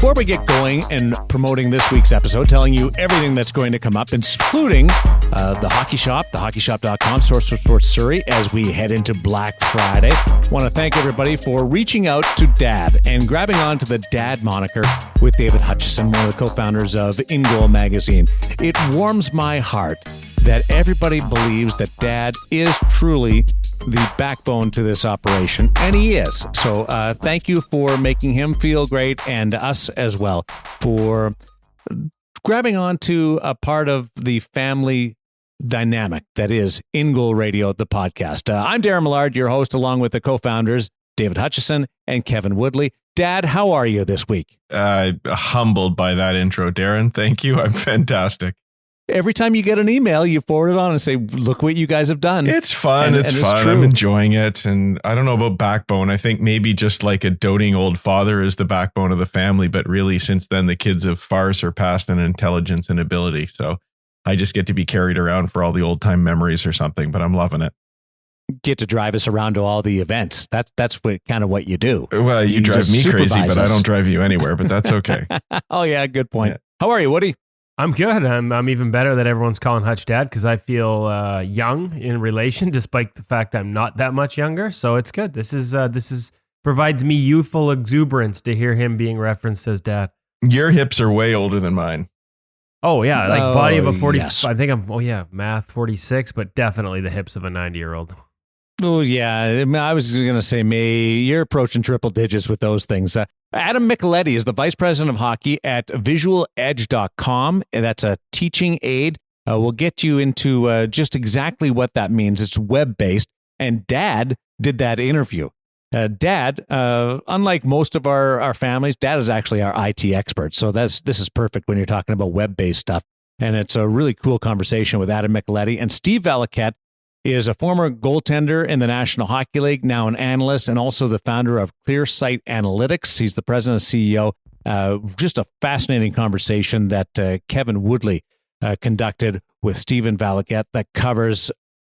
Before we get going and promoting this week's episode, telling you everything that's going to come up, including the Hockey Shop, thehockeyshop.com, source for sports Surrey, as we head into Black Friday. Want to thank everybody for reaching out to Dad and grabbing onto the Dad moniker with David Hutchison, one of the co-founders of InGoal magazine. It warms my heart that everybody believes that Dad is truly the backbone to this operation, and he is. So thank you for making him feel great, and us as well for grabbing onto a part of the family dynamic that is InGoal Radio, the podcast. I'm Darren Millard, your host, along with the co-founders, David Hutchison and Kevin Woodley. Dad, how are you this week? Humbled by that intro, Darren. Thank you. I'm fantastic. Every time you get an email, you forward it on and say, look what you guys have done. It's fun. It's fun. True. I'm enjoying it. And I don't know about backbone. I think maybe just like a doting old father is the backbone of the family. But really, since then, the kids have far surpassed in intelligence and ability. So I just get to be carried around for all the old time memories or something. But I'm loving it. Get to drive us around to all the events. That's kind of what you do. Well, you drive me crazy, but I don't drive you anywhere. But that's okay. Oh, yeah. Good point. Yeah. How are you, Woody? I'm good. I'm even better that everyone's calling Hutch Dad because I feel young in relation, despite the fact I'm not that much younger. So it's good. This is provides me youthful exuberance to hear him being referenced as Dad. Your hips are way older than mine. Oh yeah, like body of a 40. Yes. I think I'm math 46, but definitely the hips of a 90-year-old. Oh, yeah. I was going to say, you're approaching triple digits with those things. Adam Micheletti is the vice president of hockey at visualedge.com. And that's a teaching aid. We'll get you into just exactly what that means. It's web-based. And Dad did that interview. Dad, unlike most of our families, Dad is actually our IT expert. So this is perfect when you're talking about web-based stuff. And it's a really cool conversation with Adam Micheletti. And Steve Valiquette is a former goaltender in the National Hockey League, now an analyst, and also the founder of ClearSight Analytics. He's the president and CEO. Just a fascinating conversation that Kevin Woodley conducted with Steven Valiquette that covers,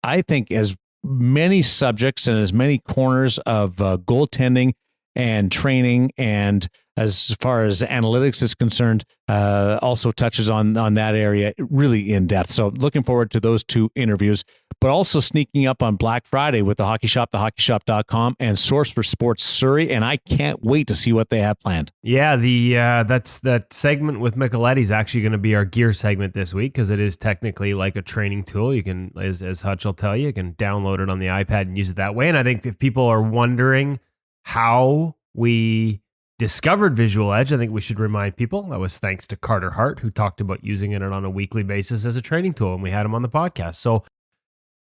I think, as many subjects and as many corners of goaltending and training, and as far as analytics is concerned, also touches on that area really in depth. So looking forward to those two interviews, but also sneaking up on Black Friday with the Hockey Shop, thehockeyshop.com, and Source for Sports Surrey. And I can't wait to see what they have planned. Yeah, that segment with Micheletti is actually going to be our gear segment this week because it is technically like a training tool. You can, as Hutch will tell you can download it on the iPad and use it that way. And I think if people are wondering how we discovered Visual Edge, I think we should remind people that was thanks to Carter Hart, who talked about using it on a weekly basis as a training tool, and we had him on the podcast. So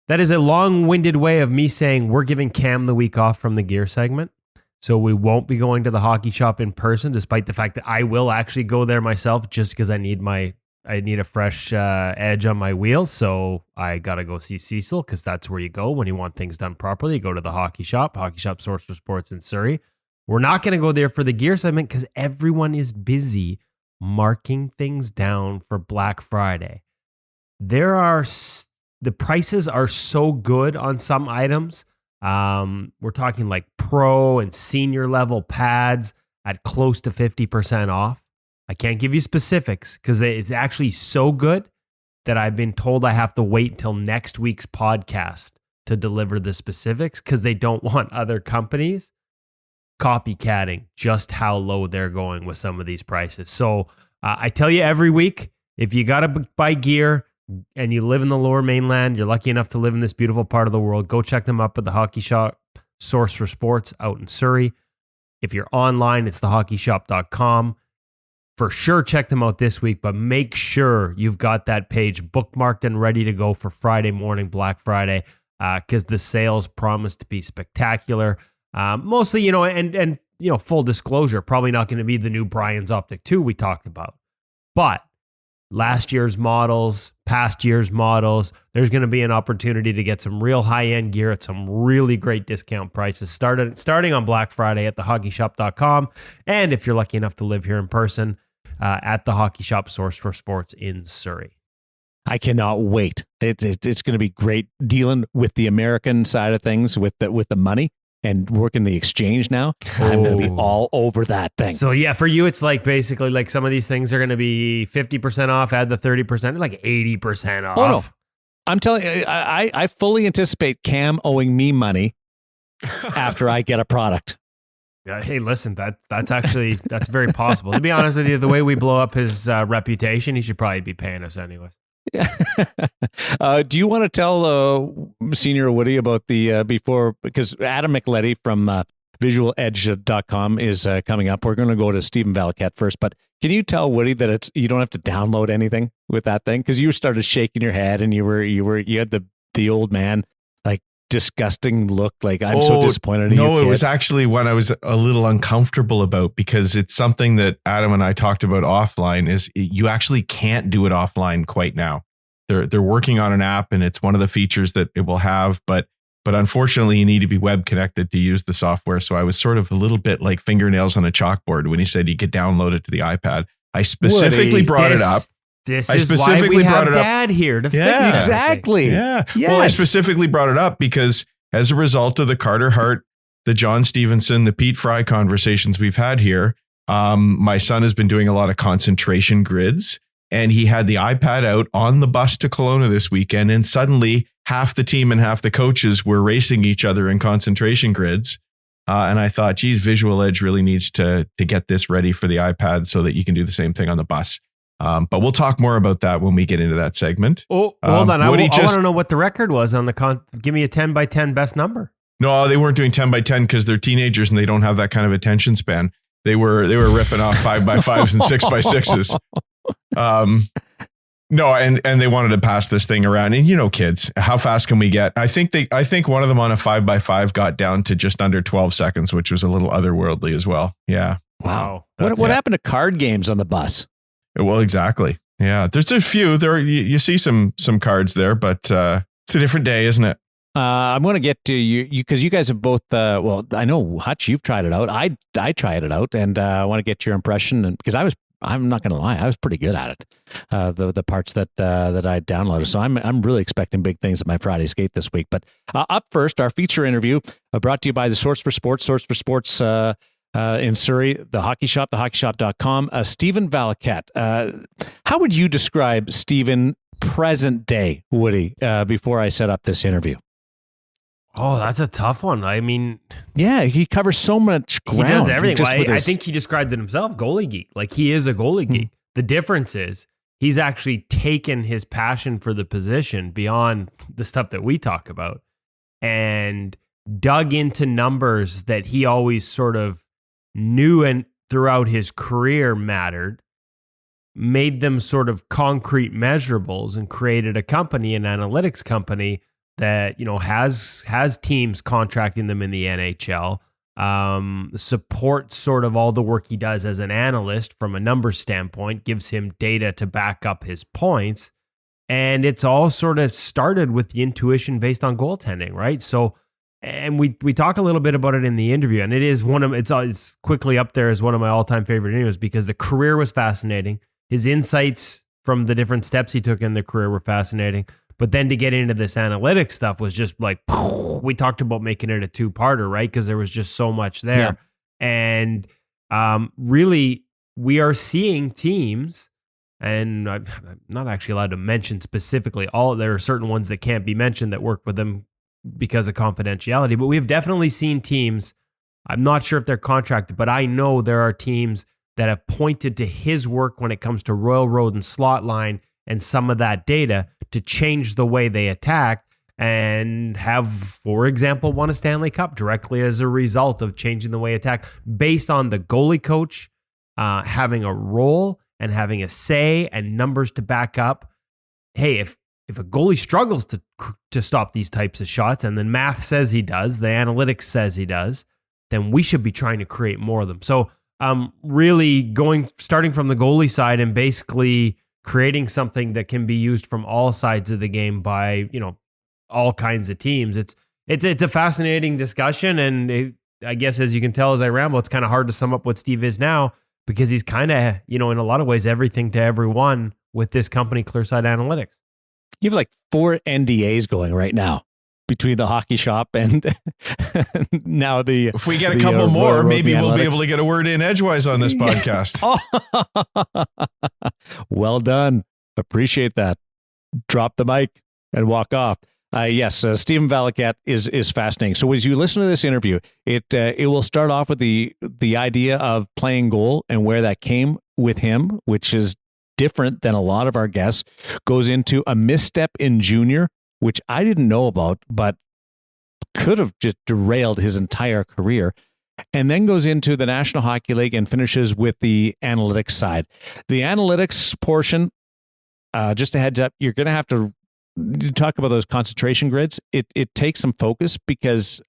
that is a long-winded way of me saying we're giving Cam the week off from the gear segment. So we won't be going to the Hockey Shop in person, despite the fact that I will actually go there myself just because I need a fresh edge on my wheels. So I got to go see Cecil because that's where you go when you want things done properly. You go to the Hockey Shop Source for Sports in Surrey. We're not going to go there for the gear segment because everyone is busy marking things down for Black Friday. The prices are so good on some items. We're talking like pro and senior level pads at close to 50% off. I can't give you specifics because it's actually so good that I've been told I have to wait until next week's podcast to deliver the specifics because they don't want other companies copycatting just how low they're going with some of these prices. So I tell you every week, if you got to buy gear and you live in the Lower Mainland, you're lucky enough to live in this beautiful part of the world, go check them up at the Hockey Shop Source for Sports out in Surrey. If you're online, it's thehockeyshop.com. For sure, check them out this week, but make sure you've got that page bookmarked and ready to go for Friday morning, Black Friday, because the sales promise to be spectacular. Mostly, and full disclosure, probably not going to be the new Brian's Optic 2 we talked about, but last year's models, past year's models, there's going to be an opportunity to get some real high-end gear at some really great discount prices starting on Black Friday at thehockeyshop.com. And if you're lucky enough to live here in person, at the Hockey Shop Source for Sports in Surrey. I cannot wait. It's going to be great dealing with the American side of things with the money. and working the exchange now, I'm going to be all over that thing. So yeah, for you, it's like basically like some of these things are going to be 50% off, add the 30%, like 80% off. Oh, no. I'm telling you, I fully anticipate Cam owing me money after I get a product. Yeah, hey, listen, that's very possible. To be honest with you, the way we blow up his reputation, he should probably be paying us anyway. Do you want to tell Senior Woody about the before, because Adam Micheletti from visualedge.com is coming up. We're going to go to Steven Valiquette first, but can you tell Woody that you don't have to download anything with that thing? Because you started shaking your head and you had the old man like disgusting look, like I'm so disappointed in you. No, it was actually one I was a little uncomfortable about, because it's something that Adam and I talked about offline. Is you actually can't do it offline quite now. They're working on an app, and it's one of the features that it will have, but unfortunately you need to be web connected to use the software. So I was sort of a little bit like fingernails on a chalkboard when he said you could download it to the iPad. I specifically brought it up. I specifically brought it up. Dad here to fix it. Exactly. Yeah. Yes. Well, I specifically brought it up because as a result of the Carter Hart, the John Stevenson, the Pete Fry conversations we've had here, my son has been doing a lot of concentration grids, and he had the iPad out on the bus to Kelowna this weekend, and suddenly half the team and half the coaches were racing each other in concentration grids. And I thought, geez, Visual Edge really needs to get this ready for the iPad so that you can do the same thing on the bus. But we'll talk more about that when we get into that segment. Oh, hold on. I want to know what the record was on the give me a 10 by 10 best number. No, they weren't doing 10 by 10 because they're teenagers and they don't have that kind of attention span. They were ripping off 5 by 5s and 6 by 6s. No, and they wanted to pass this thing around. And kids, how fast can we get? I think one of them on a 5 by 5 got down to just under 12 seconds, which was a little otherworldly as well. Yeah. Wow. What happened to card games on the bus? Well, exactly. Yeah. There's a few there. You see some cards there, but it's a different day, isn't it? I'm going to get to you because you guys have both. Well, I know Hutch, you've tried it out. I tried it out, and I want to get your impression. And because I'm not going to lie, I was pretty good at it. The parts that I downloaded. So I'm really expecting big things at my Friday skate this week. But up first, our feature interview brought to you by the Source for Sports in Surrey, the Hockey Shop, thehockeyshop.com. Steven Valiquette. How would you describe Steven present day, Woody, before I set up this interview? Oh, that's a tough one. I mean, yeah, he covers so much ground. He does everything. I think he described it himself, goalie geek. Like, he is a goalie geek. The difference is he's actually taken his passion for the position beyond the stuff that we talk about and dug into numbers that he always sort of knew and throughout his career mattered, made them sort of concrete measurables, and created a company, an analytics company that has teams contracting them in the NHL, supports sort of all the work he does as an analyst from a numbers standpoint, gives him data to back up his points, and it's all sort of started with the intuition based on goaltending, right? So, and we talk a little bit about it in the interview, and it is it's quickly up there as one of my all-time favorite interviews because the career was fascinating. His insights from the different steps he took in the career were fascinating. But then to get into this analytics stuff was just like, we talked about making it a two-parter, right? Because there was just so much there. Yeah. And really, we are seeing teams, and I'm not actually allowed to mention specifically there are certain ones that can't be mentioned that work with them because of confidentiality, but we've definitely seen teams, I'm not sure if they're contracted, but I know there are teams that have pointed to his work when it comes to Royal Road and slot line and some of that data to change the way they attack and have, for example, won a Stanley Cup directly as a result of changing the way attack based on the goalie coach having a role and having a say and numbers to back up. Hey, if a goalie struggles to stop these types of shots, and the math says he does, the analytics says he does, then we should be trying to create more of them. So really starting from the goalie side and basically creating something that can be used from all sides of the game by, all kinds of teams. It's a fascinating discussion. And I guess, as you can tell, as I ramble, it's kind of hard to sum up what Steve is now because he's kind of, in a lot of ways, everything to everyone with this company, Clearside Analytics. You have like 4 NDAs going right now between the hockey shop and now the. If we get a couple more, maybe we'll be able to get a word in edgewise on this podcast. Well done. Appreciate that. Drop the mic and walk off. Yes, Steven Valiquette is fascinating. So as you listen to this interview, it will start off with the idea of playing goal and where that came with him, which is different than a lot of our guests. Goes into a misstep in junior, which I didn't know about, but could have just derailed his entire career. And then goes into the National Hockey League and finishes with the analytics side. The analytics portion, just a heads up, you're going to have to talk about those concentration grids. It takes some focus because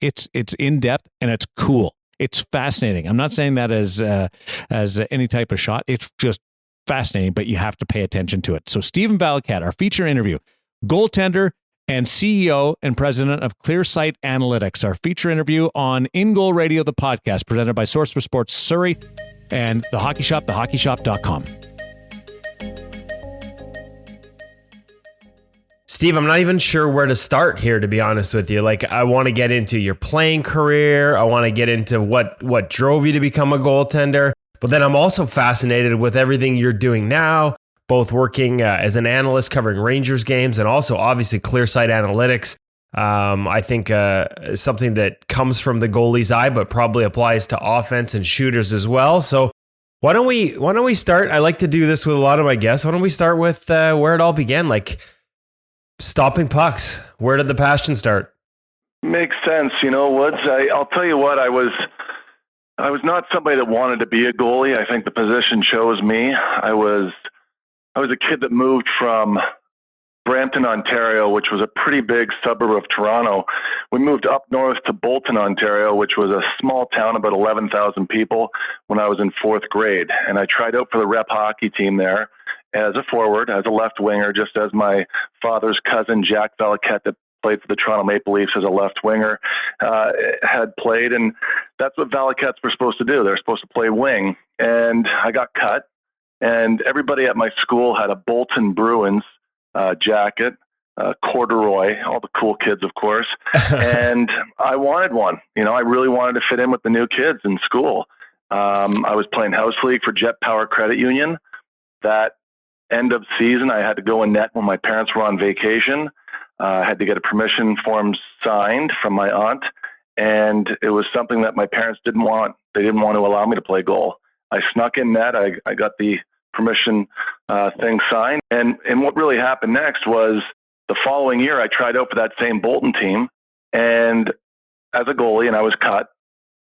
it's in depth and it's cool. It's fascinating. I'm not saying that as any type of shot. It's just fascinating, but you have to pay attention to it. So Steven Valiquette, our feature interview, goaltender and CEO and president of ClearSight Analytics, our feature interview on InGoal Radio, the podcast, presented by Source for Sports Surrey and The Hockey Shop, thehockeyshop.com. Steve, I'm not even sure where to start here, to be honest with you. Like, I want to get into your playing career. I want to get into what drove you to become a goaltender. But then I'm also fascinated with everything you're doing now, both working as an analyst covering Rangers games and also obviously ClearSight Analytics. I think something that comes from the goalie's eye, but probably applies to offense and shooters as well. So why don't we start? I like to do this with a lot of my guests. Why don't we start with where it all began? Like, stopping pucks. Where did the passion start? Makes sense. Woods, I'll tell you what, I was not somebody that wanted to be a goalie. I think the position chose me. I was a kid that moved from Brampton, Ontario, which was a pretty big suburb of Toronto. We moved up north to Bolton, Ontario, which was a small town, about 11,000 people, when I was in fourth grade. And I tried out for the rep hockey team there as a forward, as a left winger, just as my father's cousin, Jack Valiquette, that played for the Toronto Maple Leafs as a left winger, had played. And that's what Valiquettes were supposed to do. They're supposed to play wing. And I got cut. And everybody at my school had a Bolton Bruins jacket, corduroy, all the cool kids, of course. And I wanted one. I really wanted to fit in with the new kids in school. I was playing house league for Jet Power Credit Union. That end of season, I had to go in net when my parents were on vacation. I had to get a permission form signed from my aunt. And it was something that my parents didn't want. They didn't want to allow me to play goal. I snuck in net. I got the permission thing signed. And what really happened next was the following year, I tried out for that same Bolton team and as a goalie, and I was cut.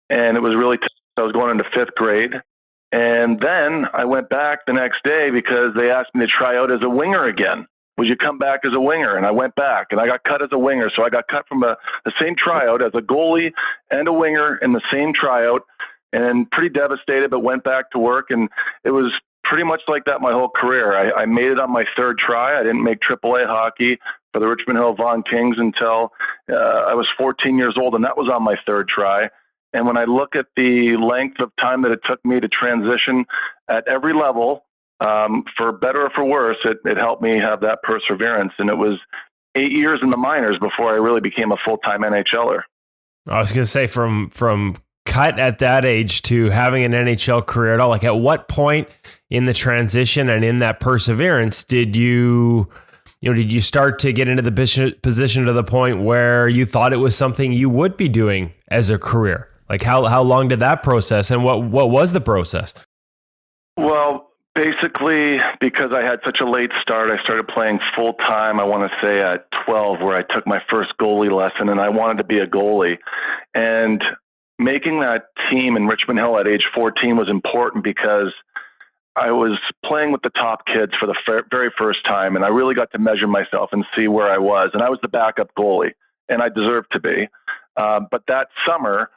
And it was really tough. I was going into fifth grade. And then I went back the next day because they asked me to try out as a winger again. Would you come back as a winger? And I went back and I got cut as a winger. So I got cut from the same tryout as a goalie and a winger in the same tryout, and pretty devastated, but went back to work. And it was pretty much like that my whole career. I made it on my third try. I didn't make AAA hockey for the Richmond Hill Vaughan Kings until I was 14 years old, and that was on my third try. And when I look at the length of time that it took me to transition at every level, for better or for worse, it helped me have that perseverance. And it was 8 years in the minors before I really became a full-time NHLer. I was going to say from cut at that age to having an NHL career at all, like at what point in the transition and in that perseverance did you start to get into the position to the point where you thought it was something you would be doing as a career? Like how long did that process, and what was the process? Well, basically, because I had such a late start, I started playing full time, I want to say at 12, where I took my first goalie lesson, and I wanted to be a goalie. And making that team in Richmond Hill at age 14 was important because I was playing with the top kids for the very first time, and I really got to measure myself and see where I was. And I was the backup goalie, and I deserved to be. But that summer,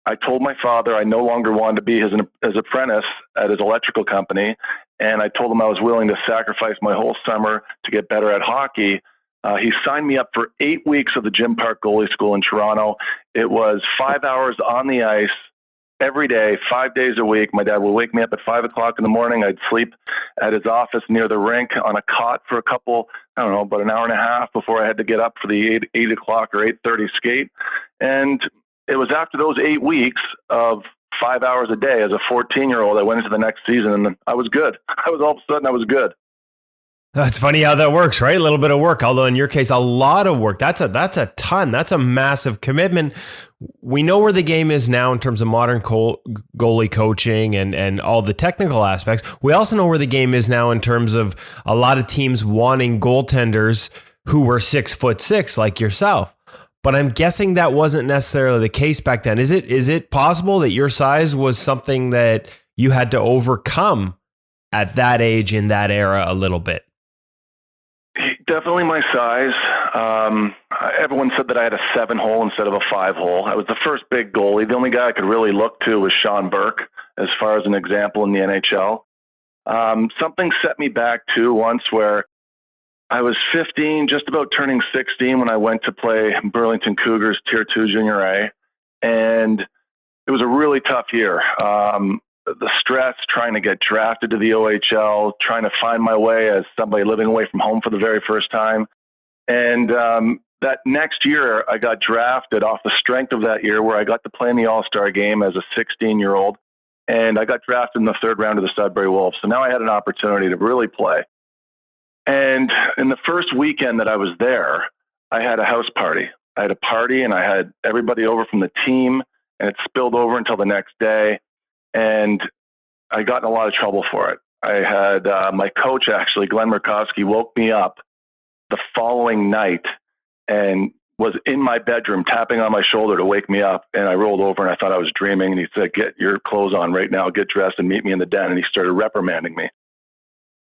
I told my father I no longer wanted to be his apprentice at his electrical company, and I told him I was willing to sacrifice my whole summer to get better at hockey. He signed me up for 8 weeks of the Gym Park Goalie School in Toronto. It was 5 hours on the ice every day, 5 days a week. My dad would wake me up at 5 o'clock in the morning. I'd sleep at his office near the rink on a cot for a couple I don't know, about an hour and a half before I had to get up for the 8 o'clock or 8:30 skate. And it was after those 8 weeks of 5 hours a day as a 14-year-old, I went into the next season and I was good. I was all of a sudden, I was good. That's funny how that works, right? A little bit of work, although in your case, a lot of work. That's a ton. That's a massive commitment. We know where the game is now in terms of modern goalie coaching and all the technical aspects. We also know where the game is now in terms of a lot of teams wanting goaltenders who were 6'6" like yourself. But I'm guessing that wasn't necessarily the case back then. Is it possible that your size was something that you had to overcome at that age in that era a little bit? Definitely my size. Everyone said that I had a 7-hole instead of a 5-hole. I was the first big goalie. The only guy I could really look to was Sean Burke as far as an example in the NHL. Something set me back too once where I was 15, just about turning 16 when I went to play Burlington Cougars Tier 2 Junior A. And it was a really tough year. The stress, trying to get drafted to the OHL, trying to find my way as somebody living away from home for the very first time. And that next year, I got drafted off the strength of that year where I got to play in the All-Star game as a 16-year-old. And I got drafted in the 3rd round of the Sudbury Wolves. So now I had an opportunity to really play. And in the first weekend that I was there, I had a house party. I had a party and I had everybody over from the team, and it spilled over until the next day. And I got in a lot of trouble for it. I had my coach, actually, Glenn Murkowski, woke me up the following night and was in my bedroom tapping on my shoulder to wake me up. And I rolled over and I thought I was dreaming. And he said, "Get your clothes on right now, get dressed and meet me in the den." And he started reprimanding me.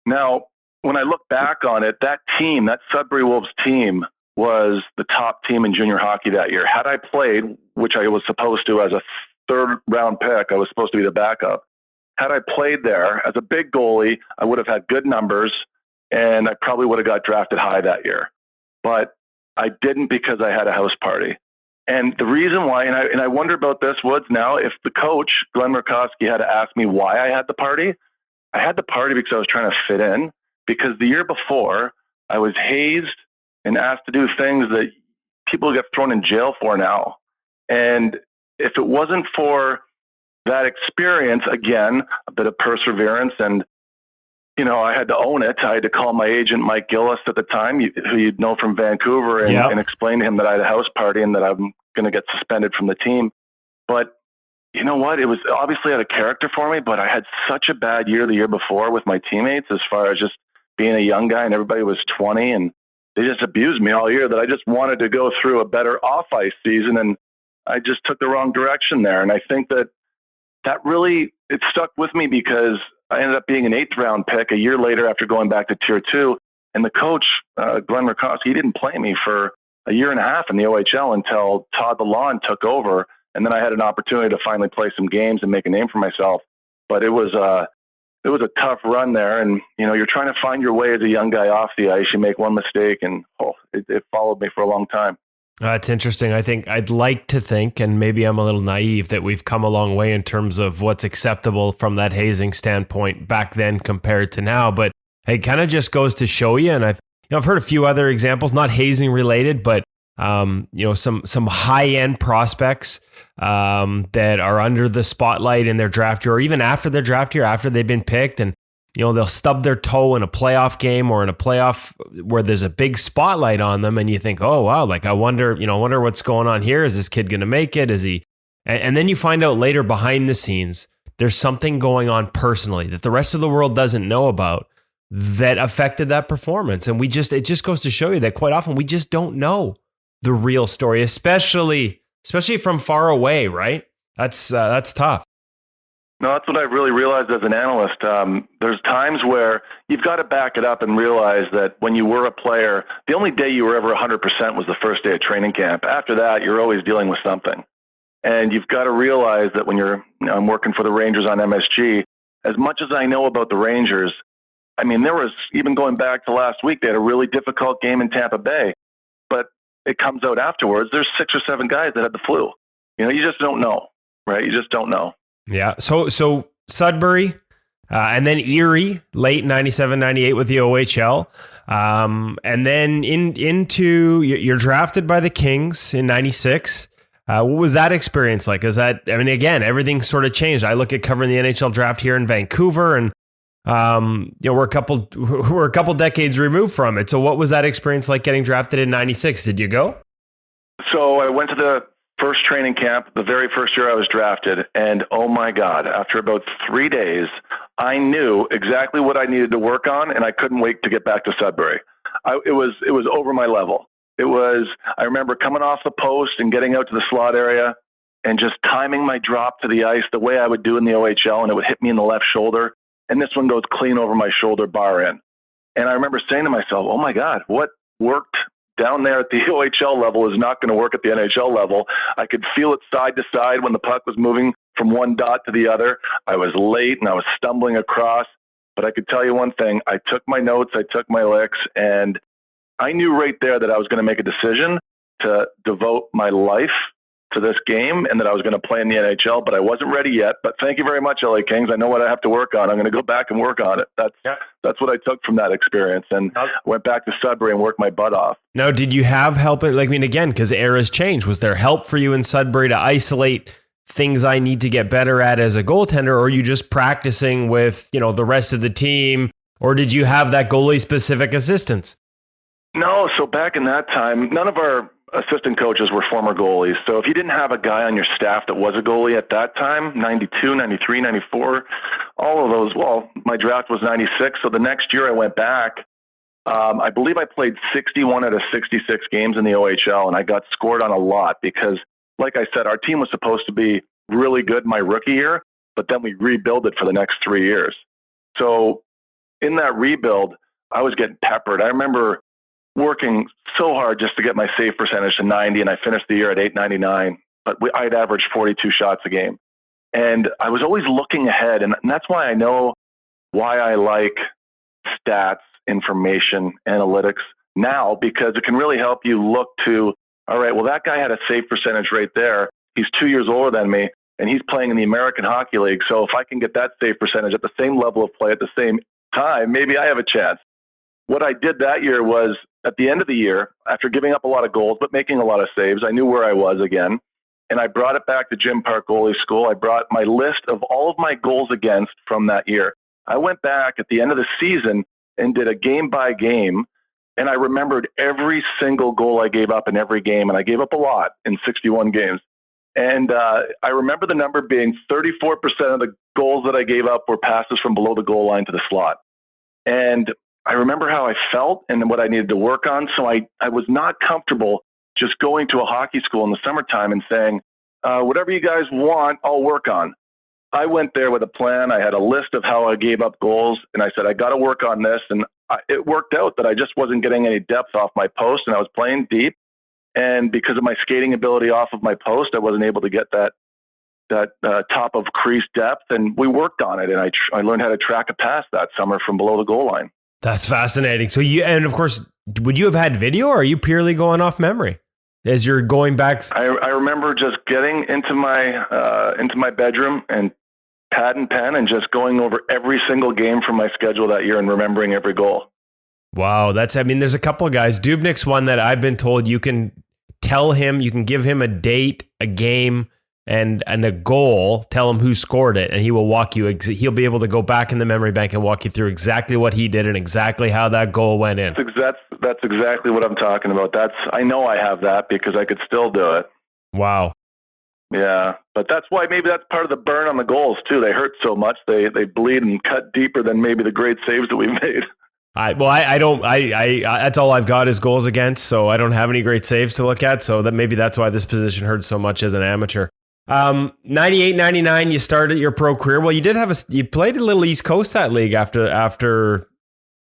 Now, when I look back on it, that team, that Sudbury Wolves team, was the top team in junior hockey that year. Had I played, which I was supposed to as a 3rd round pick, I was supposed to be the backup. Had I played there as a big goalie, I would have had good numbers and I probably would have got drafted high that year. But I didn't because I had a house party. And the reason why, and I wonder about this, Woods, now, if the coach, Glenn Murkowski, had to ask me why I had the party, I had the party because I was trying to fit in. Because the year before, I was hazed and asked to do things that people get thrown in jail for now. And if it wasn't for that experience, again, a bit of perseverance, and, I had to own it. I had to call my agent, Mike Gillis, at the time, who you'd know from Vancouver, and explain to him that I had a house party and that I'm going to get suspended from the team. But you know what? It was obviously out of character for me, but I had such a bad year the year before with my teammates as far as just being a young guy, and everybody was 20, and they just abused me all year, that I just wanted to go through a better off-ice season, and I just took the wrong direction there. And I think that really, it stuck with me because I ended up being an 8th round pick a year later after going back to Tier 2. And the coach, Glenn Murkowski, he didn't play me for a year and a half in the OHL until Todd DeLon took over. And then I had an opportunity to finally play some games and make a name for myself. But it was a tough run there. And, you're trying to find your way as a young guy off the ice. You make one mistake and it followed me for a long time. It's interesting. I think I'd like to think, and maybe I'm a little naive, that we've come a long way in terms of what's acceptable from that hazing standpoint back then compared to now. But it kind of just goes to show you, and I've heard a few other examples, not hazing related, but some high end prospects that are under the spotlight in their draft year, or even after their draft year, after they've been picked, and they'll stub their toe in a playoff game or in a playoff where there's a big spotlight on them, and you think, oh wow, like I wonder what's going on here. Is this kid going to make it? Is he? And then you find out later behind the scenes, there's something going on personally that the rest of the world doesn't know about that affected that performance. And it just goes to show you that quite often we just don't know the real story, especially from far away, right? That's tough. No, that's what I really realized as an analyst. There's times where you've got to back it up and realize that when you were a player, the only day you were ever 100% was the first day of training camp. After that, you're always dealing with something. And you've got to realize that when I'm working for the Rangers on MSG, as much as I know about the Rangers, I mean, there was, even going back to last week, they had a really difficult game in Tampa Bay. But it comes out afterwards, there's 6 or 7 guys that had the flu. You just don't know, right? You just don't know. Yeah. So Sudbury and then Erie, late 97, 98 with the OHL. And then you're drafted by the Kings in 96. What was that experience like? Again, everything sort of changed. I look at covering the NHL draft here in Vancouver, and we're a couple decades removed from it. So what was that experience like getting drafted in 96? Did you go? So I went to the first training camp, the very first year I was drafted, and oh my God, after about 3 days, I knew exactly what I needed to work on, and I couldn't wait to get back to Sudbury. It was over my level. I remember coming off the post and getting out to the slot area and just timing my drop to the ice the way I would do in the OHL, and it would hit me in the left shoulder, and this one goes clean over my shoulder, bar in. And I remember saying to myself, oh my God, what worked down there at the OHL level is not going to work at the NHL level. I could feel it side to side when the puck was moving from one dot to the other. I was late and I was stumbling across, but I could tell you one thing. I took my notes, I took my licks, and I knew right there that I was going to make a decision to devote my life to this game and that I was going to play in the NHL, but I wasn't ready yet. But thank you very much, LA Kings. I know what I have to work on. I'm going to go back and work on it. That's what I took from that experience, and went back to Sudbury and worked my butt off. Now, did you have help? Again, because eras change. Was there help for you in Sudbury to isolate things I need to get better at as a goaltender, or are you just practicing with, the rest of the team, or did you have that goalie specific assistance? No, so back in that time, none of our assistant coaches were former goalies. So if you didn't have a guy on your staff that was a goalie at that time, 92, 93, 94, all of those, my draft was 96. So the next year I went back. I believe I played 61 out of 66 games in the OHL, and I got scored on a lot because, like I said, our team was supposed to be really good my rookie year, but then we rebuilt it for the next 3 years. So in that rebuild, I was getting peppered. I remember working so hard just to get my save percentage to 90, and I finished the year at 899, but I'd averaged 42 shots a game. And I was always looking ahead, and that's why I know why I like stats, information, analytics now, because it can really help you look to, all right, well, that guy had a save percentage right there. He's 2 years older than me, and he's playing in the American Hockey League. So if I can get that save percentage at the same level of play at the same time, maybe I have a chance. What I did that year was, at the end of the year, after giving up a lot of goals, but making a lot of saves, I knew where I was again. And I brought it back to Jim Park Goalie School. I brought my list of all of my goals against from that year. I went back at the end of the season and did a game by game. And I remembered every single goal I gave up in every game. And I gave up a lot in 61 games. And I remember the number being 34% of the goals that I gave up were passes from below the goal line to the slot. And I remember how I felt and what I needed to work on. So I was not comfortable just going to a hockey school in the summertime and saying, whatever you guys want, I'll work on. I went there with a plan. I had a list of how I gave up goals, and I said, I got to work on this. And it worked out that I just wasn't getting any depth off my post, and I was playing deep. And because of my skating ability off of my post, I wasn't able to get that top of crease depth. And we worked on it, and I learned how to track a pass that summer from below the goal line. That's fascinating. So and of course, would you have had video, or are you purely going off memory as you're going back? I remember just getting into my bedroom and pad and pen and just going over every single game from my schedule that year and remembering every goal. Wow. There's a couple of guys. Dubnyk's one that I've been told you can tell him, you can give him a date, a game, and a goal, tell him who scored it, and he will walk you. He'll be able to go back in the memory bank and walk you through exactly what he did and exactly how that goal went in. That's exactly what I'm talking about. I know I have that because I could still do it. Wow. Yeah, but that's why maybe that's part of the burn on the goals too. They hurt so much, they bleed and cut deeper than maybe the great saves that we've made. I don't. That's all I've got is goals against, so I don't have any great saves to look at. So that's why this position hurts so much as an amateur. 98, 99, you started your pro career. Well, you played a little East Coast that league after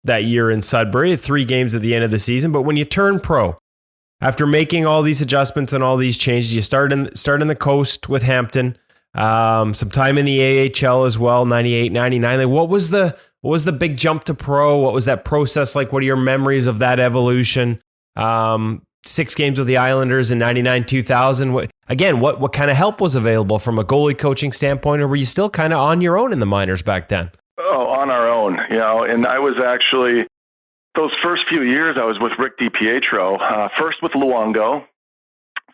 that year in Sudbury, 3 games at the end of the season. But when you turn pro, after making all these adjustments and all these changes, you start in the coast with Hampton, some time in the AHL as well, 98, 99. Like, what was the big jump to pro? What was that process like? What are your memories of that evolution? 6 games with the Islanders in 99, 2000. What kind of help was available from a goalie coaching standpoint, or were you still kind of on your own in the minors back then? Oh, on our own, and I was actually those first few years I was with Rick DiPietro, first with Luongo,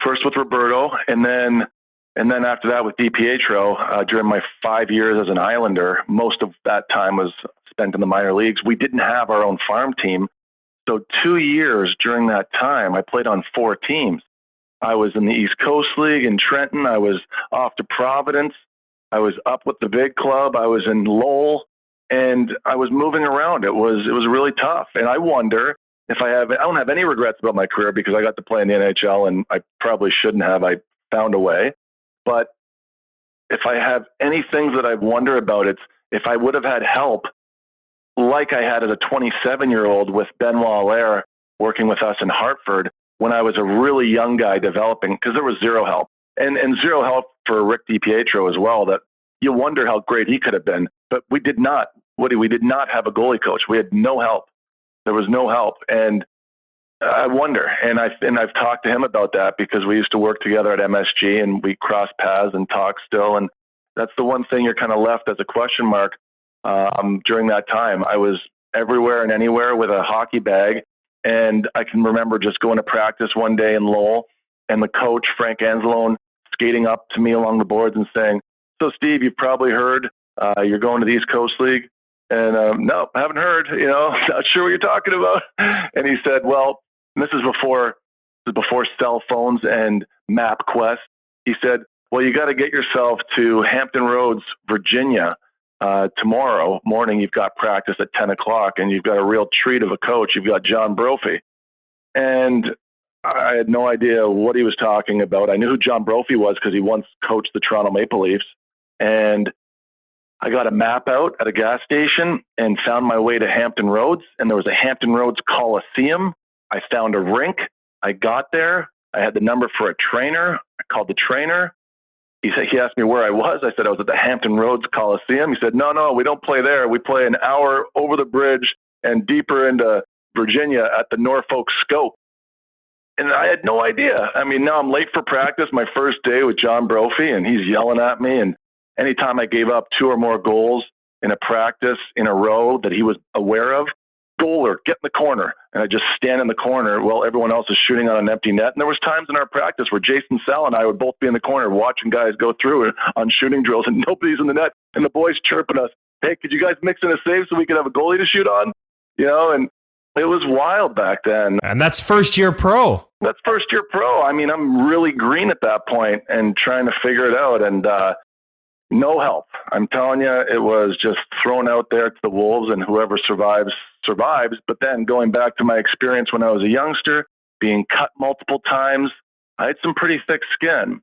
first with Roberto, and then after that with DiPietro, during my 5 years as an Islander, most of that time was spent in the minor leagues. We didn't have our own farm team. So 2 years during that time, I played on 4 teams. I was in the East Coast League in Trenton. I was off to Providence. I was up with the big club. I was in Lowell, and I was moving around. It was really tough. And I wonder if I don't have any regrets about my career because I got to play in the NHL, and I probably shouldn't have. I found a way. But if I have any things that I wonder about, it's if I would have had help like I had as a 27-year-old with Benoit Allaire working with us in Hartford when I was a really young guy developing, because there was zero help. And zero help for Rick DiPietro as well, that you wonder how great he could have been. But we did not. We did not have a goalie coach. We had no help. There was no help. And I wonder, and I've talked to him about that because we used to work together at MSG and we cross paths and talk still. And that's the one thing you're kind of left as a question mark. During that time, I was everywhere and anywhere with a hockey bag. And I can remember just going to practice one day in Lowell and the coach, Frank Anzalone, skating up to me along the boards and saying, "So Steve, you've probably heard you're going to the East Coast League." And no, I haven't heard, not sure what you're talking about. And he said, well, this is before cell phones and MapQuest. He said, well, you got to get yourself to Hampton Roads, Virginia. Tomorrow morning, you've got practice at 10 o'clock and you've got a real treat of a coach. You've got John Brophy. And I had no idea what he was talking about. I knew who John Brophy was because he once coached the Toronto Maple Leafs. And I got a map out at a gas station and found my way to Hampton Roads. And there was a Hampton Roads Coliseum. I found a rink. I got there. I had the number for a trainer. I called the trainer. He asked me where I was. I said I was at the Hampton Roads Coliseum. He said, no, we don't play there. We play an hour over the bridge and deeper into Virginia at the Norfolk Scope. And I had no idea. I mean, now I'm late for practice, my first day with John Brophy, and he's yelling at me. And anytime I gave up 2 or more goals in a practice in a row that he was aware of, goaler, get in the corner. And I just stand in the corner while everyone else is shooting on an empty net. And there was times in our practice where Jason Sal and I would both be in the corner watching guys go through it on shooting drills and nobody's in the net. And the boys chirping us, hey, could you guys mix in a save so we could have a goalie to shoot on? And it was wild back then. And that's first year pro. That's first year pro. I mean, I'm really green at that point and trying to figure it out. And no help. I'm telling you, it was just thrown out there to the wolves, and whoever survives. But then going back to my experience when I was a youngster, being cut multiple times, I had some pretty thick skin.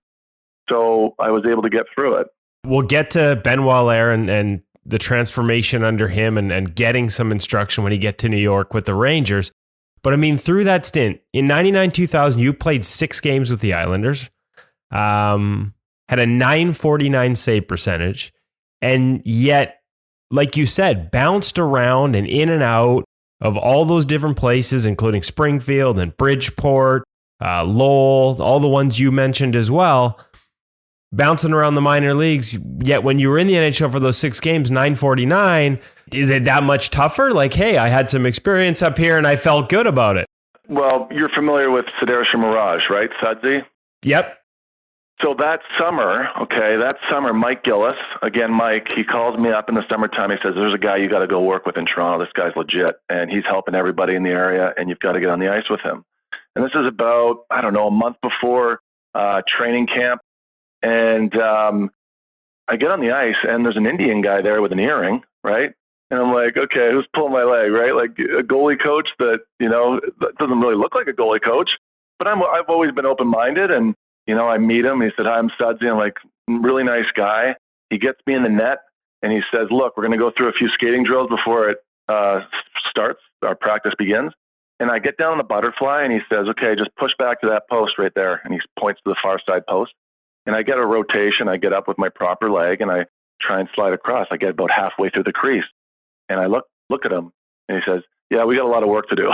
So I was able to get through it. We'll get to Benoit Allaire and the transformation under him and getting some instruction when you get to New York with the Rangers. But I mean, through that stint, in 99-2000, you played 6 games with the Islanders, had a .949 save percentage, and yet, like you said, bounced around and in and out of all those different places, including Springfield and Bridgeport, Lowell, all the ones you mentioned as well, bouncing around the minor leagues. Yet when you were in the NHL for those 6 games, .949, is it that much tougher? Like, hey, I had some experience up here and I felt good about it. Well, you're familiar with Sudarshan Maharaj, right, Sudsy? Yep. So that summer, Mike Gillis, again, Mike, he calls me up in the summertime. He says, there's a guy you got to go work with in Toronto. This guy's legit, and he's helping everybody in the area, and you've got to get on the ice with him. And this is about, a month before training camp. And I get on the ice, and there's an Indian guy there with an earring, right? And I'm like, okay, who's pulling my leg, right? Like a goalie coach that, that doesn't really look like a goalie coach. But I've always been open-minded, and I meet him. He said, hi, I'm Sudsy. I'm like, really nice guy. He gets me in the net and he says, look, we're going to go through a few skating drills before it starts, our practice begins. And I get down on the butterfly and he says, okay, just push back to that post right there. And he points to the far side post. And I get a rotation. I get up with my proper leg and I try and slide across. I get about halfway through the crease. And I look at him and he says, yeah, we got a lot of work to do.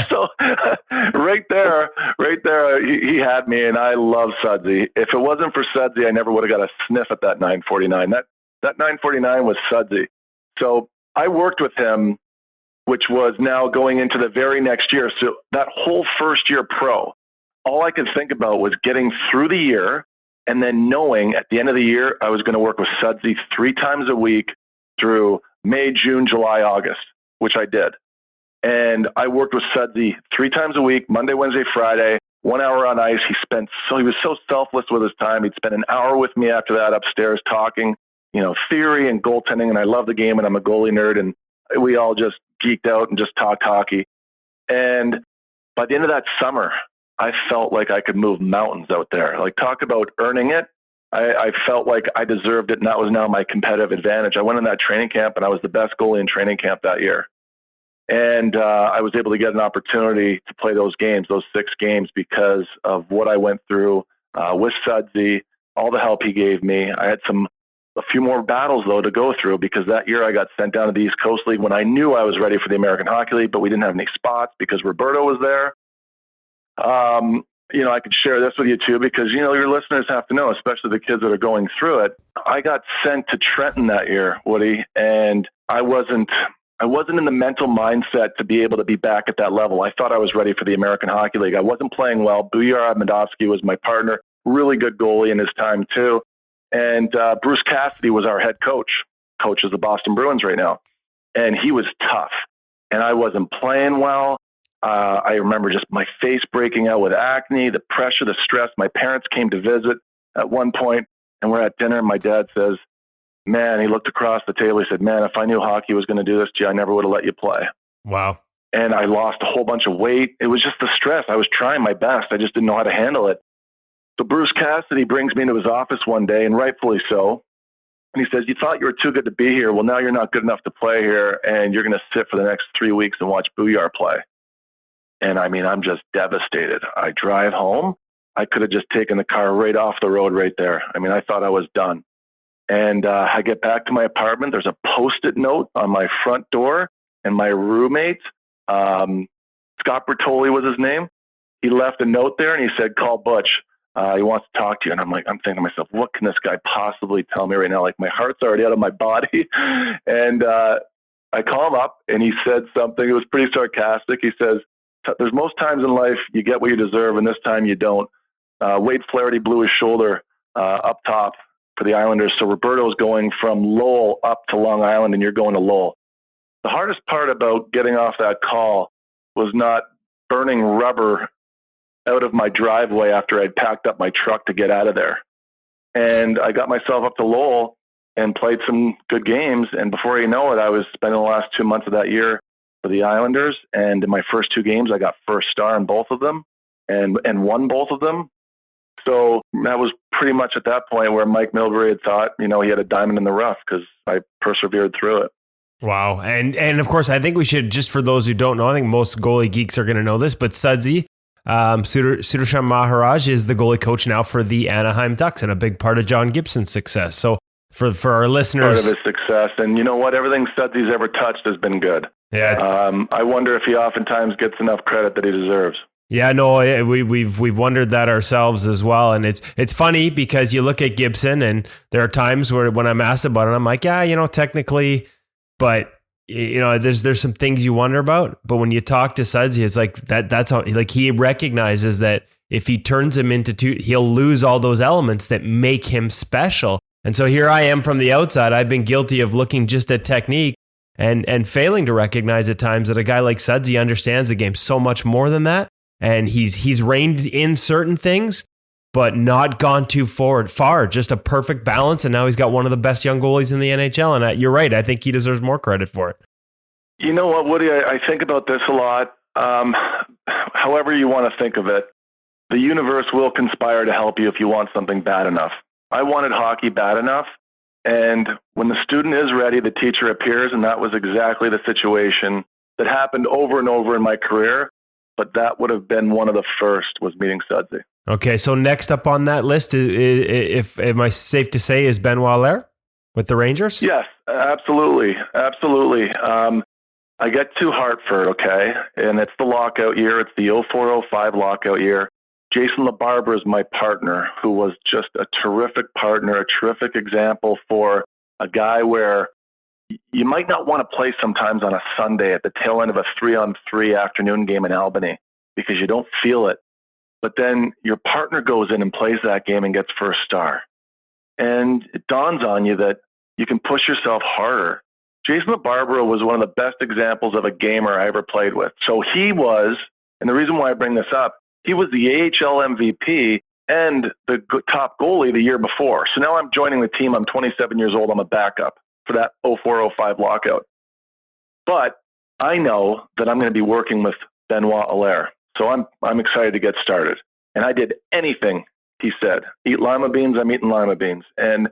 So right there, he had me, and I love Sudsy. If it wasn't for Sudsy, I never would have got a sniff at that .949. That .949 was Sudsy. So I worked with him which was now going into the very next year. So that whole first year pro, all I could think about was getting through the year and then knowing at the end of the year, I was going to work with Sudsy 3 times a week through May, June, July, August, which I did. And I worked with Sudsy 3 times a week, Monday, Wednesday, Friday, 1 hour on ice. He was so selfless with his time. He'd spend an hour with me after that upstairs talking, theory and goaltending. And I love the game and I'm a goalie nerd. And we all just geeked out and just talked hockey. And by the end of that summer, I felt like I could move mountains out there. Like, talk about earning it. I felt like I deserved it, and that was now my competitive advantage. I went in that training camp, and I was the best goalie in training camp that year. And I was able to get an opportunity to play those games, those 6 games, because of what I went through with Sudsy, all the help he gave me. I had a few more battles, though, to go through, because that year I got sent down to the East Coast League when I knew I was ready for the American Hockey League, but we didn't have any spots because Roberto was there. I could share this with you too, because, your listeners have to know, especially the kids that are going through it. I got sent to Trenton that year, Woody, and I wasn't in the mental mindset to be able to be back at that level. I thought I was ready for the American Hockey League. I wasn't playing well. Buyar Admadovsky was my partner, really good goalie in his time too. And Bruce Cassidy was our head coach, coaches the Boston Bruins right now. And he was tough. And I wasn't playing well. I remember just my face breaking out with acne, the pressure, the stress. My parents came to visit at one point, and we're at dinner, and my dad says, man, he looked across the table. He said, man, if I knew hockey was going to do this to you, I never would have let you play. Wow. And I lost a whole bunch of weight. It was just the stress. I was trying my best. I just didn't know how to handle it. So Bruce Cassidy brings me into his office one day, and rightfully so. And he says, you thought you were too good to be here. Well, now you're not good enough to play here, and you're going to sit for the next 3 weeks and watch Buyar play. And I mean, I'm just devastated. I drive home. I could have just taken the car right off the road right there. I mean, I thought I was done. And I get back to my apartment. There's a Post-it note on my front door, and my roommate, Scott Bertoli was his name. He left a note there, and he said, call Butch. He wants to talk to you. And I'm thinking to myself, what can this guy possibly tell me right now? Like, my heart's already out of my body. And I call him up, and he said something. It was pretty sarcastic. He says, there's most times in life you get what you deserve, and this time you don't. Wade Flaherty blew his shoulder up top for the Islanders. So Roberto's going from Lowell up to Long Island, and you're going to Lowell. The hardest part about getting off that call was not burning rubber out of my driveway after I'd packed up my truck to get out of there. And I got myself up to Lowell and played some good games. And before you know it, I was spending the last 2 months of that year for the Islanders. And in my first 2 games, I got first star in both of them and won both of them. So that was pretty much at that point where Mike Milbury had thought, he had a diamond in the rough, because I persevered through it. Wow. And of course, I think we should, just for those who don't know, I think most goalie geeks are going to know this, but Sudsy, Sudarshan Maharaj is the goalie coach now for the Anaheim Ducks and a big part of John Gibson's success. So for our listeners, part of his success, and you know what, everything Sudsy's ever touched has been good. Yeah. I wonder if he oftentimes gets enough credit that he deserves. Yeah, no, we've wondered that ourselves as well, and it's funny because you look at Gibson, and there are times where when I'm asked about it, I'm like, yeah, technically, but there's some things you wonder about. But when you talk to Sudsy, it's like that's how, like, he recognizes that if he turns him into 2, he'll lose all those elements that make him special. And so here I am from the outside. I've been guilty of looking just at technique and failing to recognize at times that a guy like Sudsy understands the game so much more than that. And he's reined in certain things, but not gone too far. Just a perfect balance. And now he's got one of the best young goalies in the NHL. And you're right. I think he deserves more credit for it. You know what, Woody? I think about this a lot. However you want to think of it, the universe will conspire to help you if you want something bad enough. I wanted hockey bad enough. And when the student is ready, the teacher appears. And that was exactly the situation that happened over and over in my career. But that would have been one of the first, was meeting Sudsy. Okay, so next up on that list, if am I safe to say, is Benoit Allaire with the Rangers? Yes, absolutely. Absolutely. I get to Hartford, okay, and it's the lockout year. It's the 04-05 lockout year. Jason LaBarbera is my partner, who was just a terrific partner, a terrific example for a guy where you might not want to play sometimes on a Sunday at the tail end of a 3-on-3 afternoon game in Albany because you don't feel it. But then your partner goes in and plays that game and gets first star. And it dawns on you that you can push yourself harder. Jason LaBarbera was one of the best examples of a gamer I ever played with. So he was, and the reason why I bring this up, he was the AHL MVP and the top goalie the year before. So now I'm joining the team. I'm 27 years old. I'm a backup for that 04-05 lockout. But I know that I'm going to be working with Benoit Allaire. So I'm excited to get started. And I did anything he said. Eat lima beans, I'm eating lima beans. And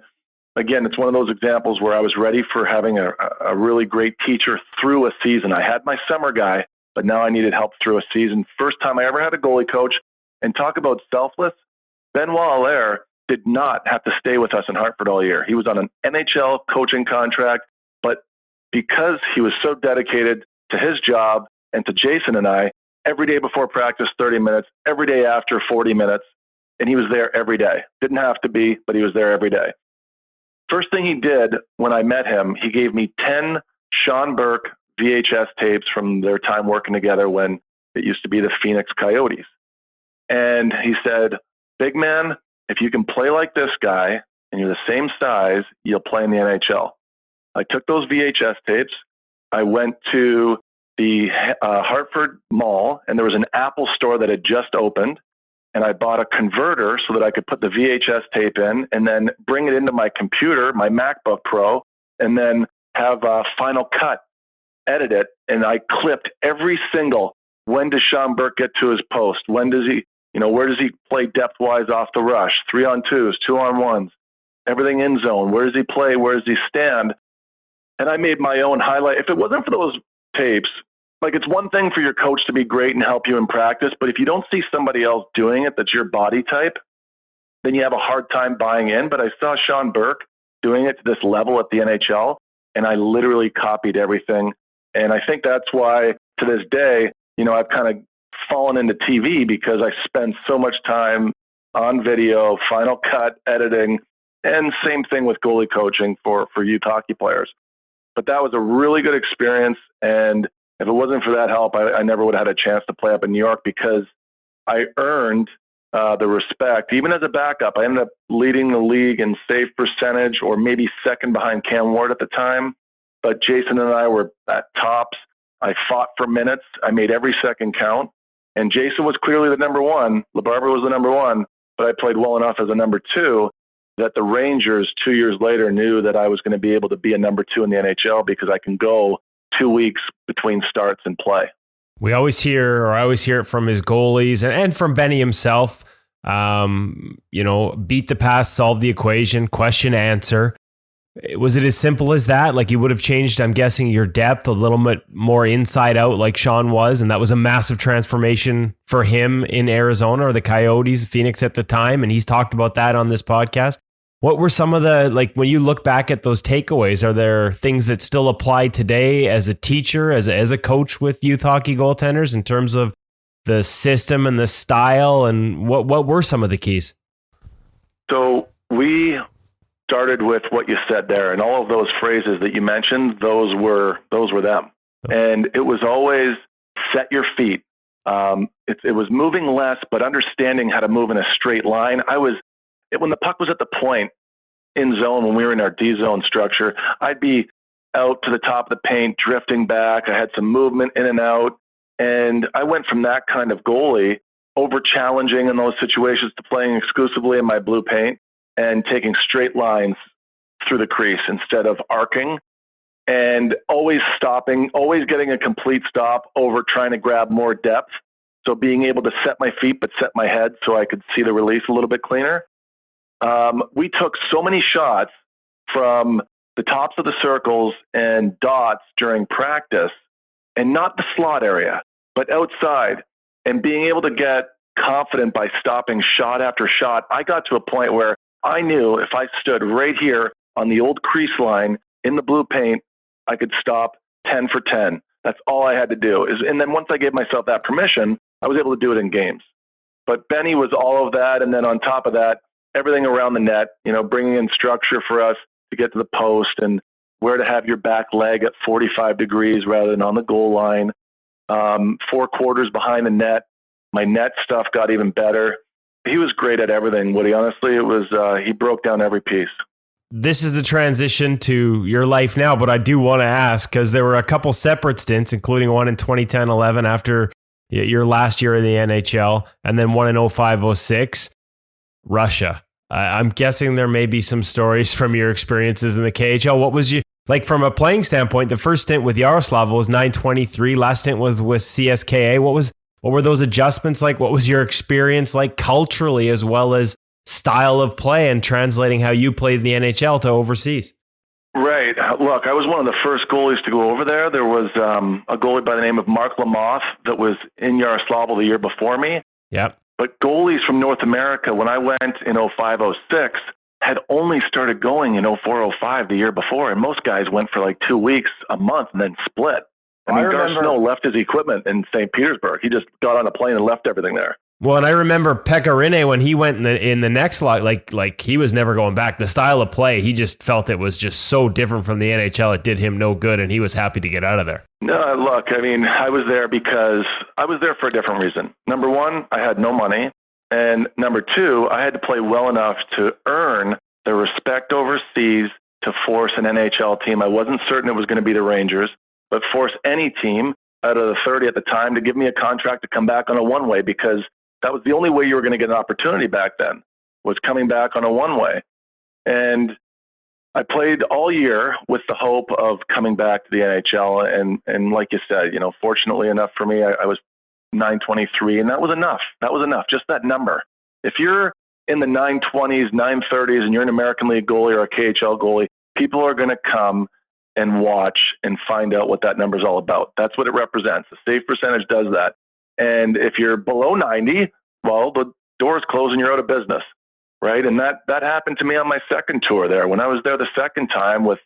again, it's one of those examples where I was ready for having a really great teacher through a season. I had my summer guy, but now I needed help through a season. First time I ever had a goalie coach. And talk about selfless, Benoit Allaire did not have to stay with us in Hartford all year. He was on an NHL coaching contract, but because he was so dedicated to his job and to Jason and I, every day before practice, 30 minutes, every day after 40 minutes, and he was there every day. Didn't have to be, but he was there every day. First thing he did when I met him, he gave me 10 Sean Burke VHS tapes from their time working together when it used to be the Phoenix Coyotes. And he said, big man, if you can play like this guy and you're the same size, you'll play in the NHL. I took those VHS tapes. I went to the Hartford Mall, and there was an Apple store that had just opened. And I bought a converter so that I could put the VHS tape in and then bring it into my computer, my MacBook Pro, and then have Final Cut edit it. And I clipped every single, when does Sean Burke get to his post? When does he, where does he play depth-wise off the rush? 3-on-2s, 2-on-1s, everything in zone. Where does he play? Where does he stand? And I made my own highlight. If it wasn't for those tapes, like, it's one thing for your coach to be great and help you in practice, but if you don't see somebody else doing it that's your body type, then you have a hard time buying in. But I saw Sean Burke doing it to this level at the NHL, and I literally copied everything. And I think that's why, to this day, I've kind of fallen into TV because I spend so much time on video, Final Cut, editing, and same thing with goalie coaching for youth hockey players. But that was a really good experience, and if it wasn't for that help, I never would have had a chance to play up in New York because I earned the respect. Even as a backup, I ended up leading the league in save percentage, or maybe second behind Cam Ward at the time. But Jason and I were at tops. I fought for minutes. I made every second count. And Jason was clearly the number one. LaBarbera was the number one. But I played well enough as a number two that the Rangers 2 years later knew that I was going to be able to be a number two in the NHL because I can go 2 weeks between starts and play. I always hear it from his goalies and from Benny himself. Beat the pass, solve the equation, question, answer. Was it as simple as that? Like, you would have changed, I'm guessing, your depth a little bit more inside out like Sean was, and that was a massive transformation for him in Arizona or the Coyotes, Phoenix at the time, and he's talked about that on this podcast. What were some of the, when you look back at those takeaways, are there things that still apply today as a teacher, as a coach with youth hockey goaltenders in terms of the system and the style, and what were some of the keys? So we started with what you said there, and all of those phrases that you mentioned, those were them. And it was always set your feet. It was moving less, but understanding how to move in a straight line. When the puck was at the point in zone, when we were in our D zone structure, I'd be out to the top of the paint, drifting back. I had some movement in and out. And I went from that kind of goalie, over challenging in those situations, to playing exclusively in my blue paint and taking straight lines through the crease instead of arcing, and always stopping, always getting a complete stop over trying to grab more depth. So being able to set my feet, but set my head so I could see the release a little bit cleaner. We took so many shots from the tops of the circles and dots during practice, and not the slot area, but outside, and being able to get confident by stopping shot after shot. I got to a point where I knew if I stood right here on the old crease line in the blue paint, I could stop 10 for 10. That's all I had to do. And then once I gave myself that permission, I was able to do it in games. But Benny was all of that. And then on top of that, everything around the net, bringing in structure for us to get to the post and where to have your back leg at 45 degrees rather than on the goal line. 4 quarters behind the net. My net stuff got even better. He was great at everything, Woody. Honestly, it was he broke down every piece. This is the transition to your life now, but I do want to ask, because there were a couple separate stints, including one in 2010-11 after your last year in the NHL, and then one in 05-06, Russia. I'm guessing there may be some stories from your experiences in the KHL. What was you like from a playing standpoint? The first stint with Yaroslav was .923. Last stint was with CSKA. What were those adjustments like? What was your experience like culturally as well as style of play and translating how you played in the NHL to overseas? Right. Look, I was one of the first goalies to go over there. There was a goalie by the name of Mark Lamoth that was in Yaroslavl the year before me. Yep. But goalies from North America, when I went in 05-06, had only started going in 04-05 the year before. And most guys went for like 2 weeks, a month, and then split. I mean, Gar Snow left his equipment in St. Petersburg. He just got on a plane and left everything there. Well, and I remember Pekka Rinne when he went in the next lot, like he was never going back. The style of play, he just felt it was just so different from the NHL. It did him no good, and he was happy to get out of there. No, look, I mean, I was there because I was there for a different reason. Number one, I had no money. And number two, I had to play well enough to earn the respect overseas to force an NHL team. I wasn't certain it was going to be the Rangers, but force any team out of the 30 at the time to give me a contract to come back on a one-way, because that was the only way you were going to get an opportunity back then, was coming back on a one-way. And I played all year with the hope of coming back to the NHL. And like you said, fortunately enough for me, I was .923, and that was enough. That was enough, just that number. If you're in the 920s, 930s, and you're an American League goalie or a KHL goalie, people are going to come and watch and find out what that number is all about. That's what it represents. The save percentage does that. And if you're below 90, well, the door's closed and you're out of business, right? And that happened to me on my second tour there. When I was there the second time with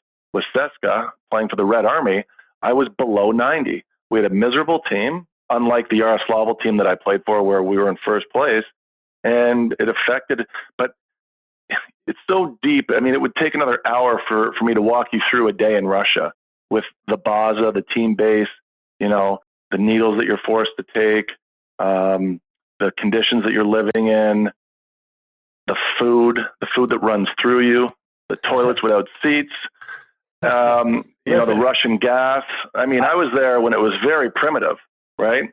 Seska, playing for the Red Army, I was below 90. We had a miserable team, unlike the Yaroslavl team that I played for where we were in first place. And it affected, but it's so deep. I mean, it would take another hour for me to walk you through a day in Russia with the baza, the team base, the needles that you're forced to take, the conditions that you're living in, the food that runs through you, the toilets without seats, the Russian gas. I mean, I was there when it was very primitive, right?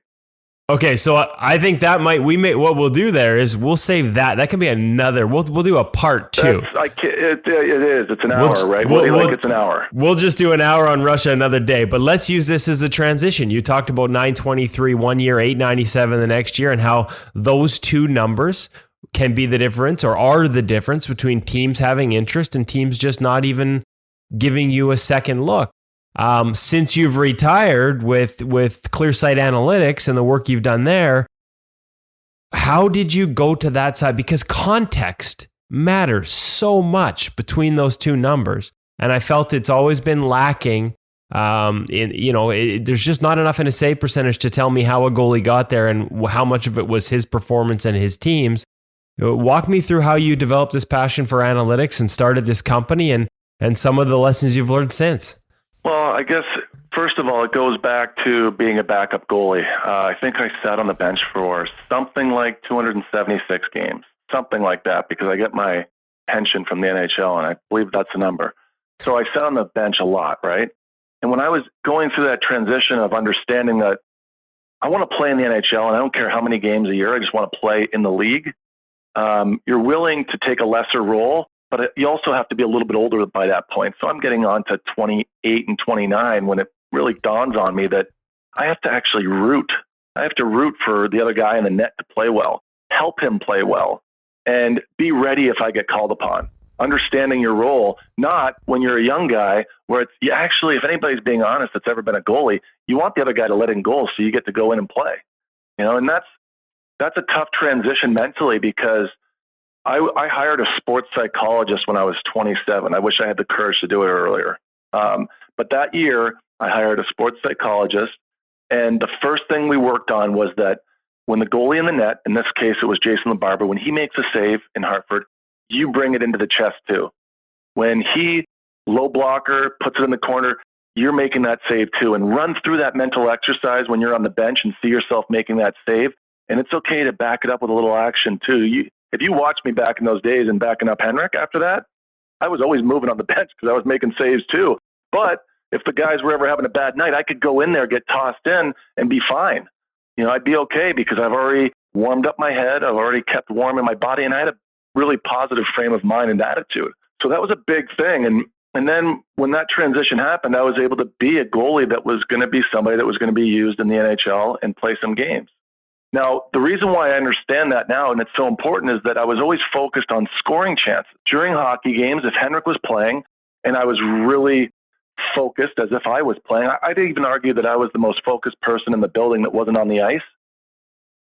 Okay, so I think that what we'll do there is we'll save that. That can be another. We'll do a part 2. It is. It's an hour, right? It's an hour. We'll just do an hour on Russia another day. But let's use this as a transition. You talked about 923 one year, 897 the next year, and how those two numbers can be the difference, or are the difference between teams having interest and teams just not even giving you a second look. Since you've retired with Clearsight Analytics and the work you've done there, how did you go to that side? Because context matters so much between those two numbers. And I felt it's always been lacking. There's just not enough in a save percentage to tell me how a goalie got there and how much of it was his performance and his team's. Walk me through how you developed this passion for analytics and started this company and some of the lessons you've learned since. Well, I guess, first of all, it goes back to being a backup goalie. I think I sat on the bench for something like 276 games, something like that, because I get my pension from the NHL, and I believe that's the number. So I sat on the bench a lot, right? And when I was going through that transition of understanding that I want to play in the NHL, and I don't care how many games a year, I just want to play in the league, you're willing to take a lesser role, but you also have to be a little bit older by that point. So I'm getting on to 28 and 29 when it really dawns on me that I have to actually root. I have to root for the other guy in the net to play well, help him play well, and be ready if I get called upon. Understanding your role, not when you're a young guy where it's actually, if anybody's being honest that's ever been a goalie, you want the other guy to let in goals so you get to go in and play. And that's a tough transition mentally, because I hired a sports psychologist when I was 27. I wish I had the courage to do it earlier. But that year, I hired a sports psychologist, and the first thing we worked on was that when the goalie in the net, in this case it was Jason LaBarbera, when he makes a save in Hartford, you bring it into the chest too. When he low blocker, puts it in the corner, you're making that save too. And run through that mental exercise when you're on the bench and see yourself making that save. And it's okay to back it up with a little action too. If you watch me back in those days and backing up Henrik after that, I was always moving on the bench because I was making saves too. But if the guys were ever having a bad night, I could go in there, get tossed in, and be fine. I'd be okay because I've already warmed up my head. I've already kept warm in my body, and I had a really positive frame of mind and attitude. So that was a big thing. And then when that transition happened, I was able to be a goalie that was going to be somebody that was going to be used in the NHL and play some games. Now, the reason why I understand that now, and it's so important, is that I was always focused on scoring chances. During hockey games, if Henrik was playing and I was really focused as if I was playing, I'd even argue that I was the most focused person in the building that wasn't on the ice.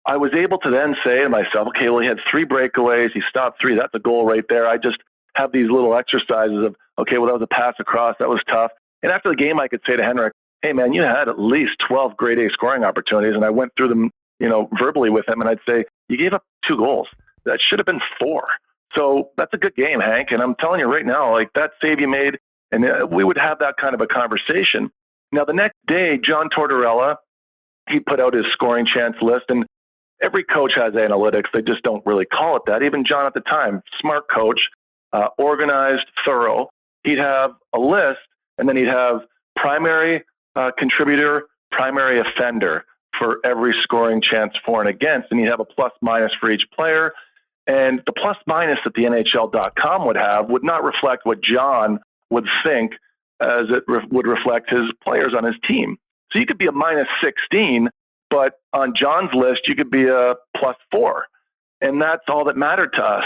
I was able to then say to myself, okay, well, he had 3 breakaways. He stopped 3. That's a goal right there. I just have these little exercises of, okay, well, that was a pass across. That was tough. And after the game, I could say to Henrik, hey, man, you had at least 12 grade A scoring opportunities. And I went through them, verbally with him. And I'd say, you gave up 2 goals. That should have been 4. So that's a good game, Hank. And I'm telling you right now, like that save you made, and we would have that kind of a conversation. Now, the next day, John Tortorella, he put out his scoring chance list. And every coach has analytics. They just don't really call it that. Even John at the time, smart coach, organized, thorough. He'd have a list, and then he'd have primary contributor, primary offender for every scoring chance for and against. And he'd have a plus minus for each player. And the plus minus that the NHL.com would have would not reflect what John would think as it would reflect his players on his team. So you could be a minus 16, but on John's list, you could be a plus 4. And that's all that mattered to us.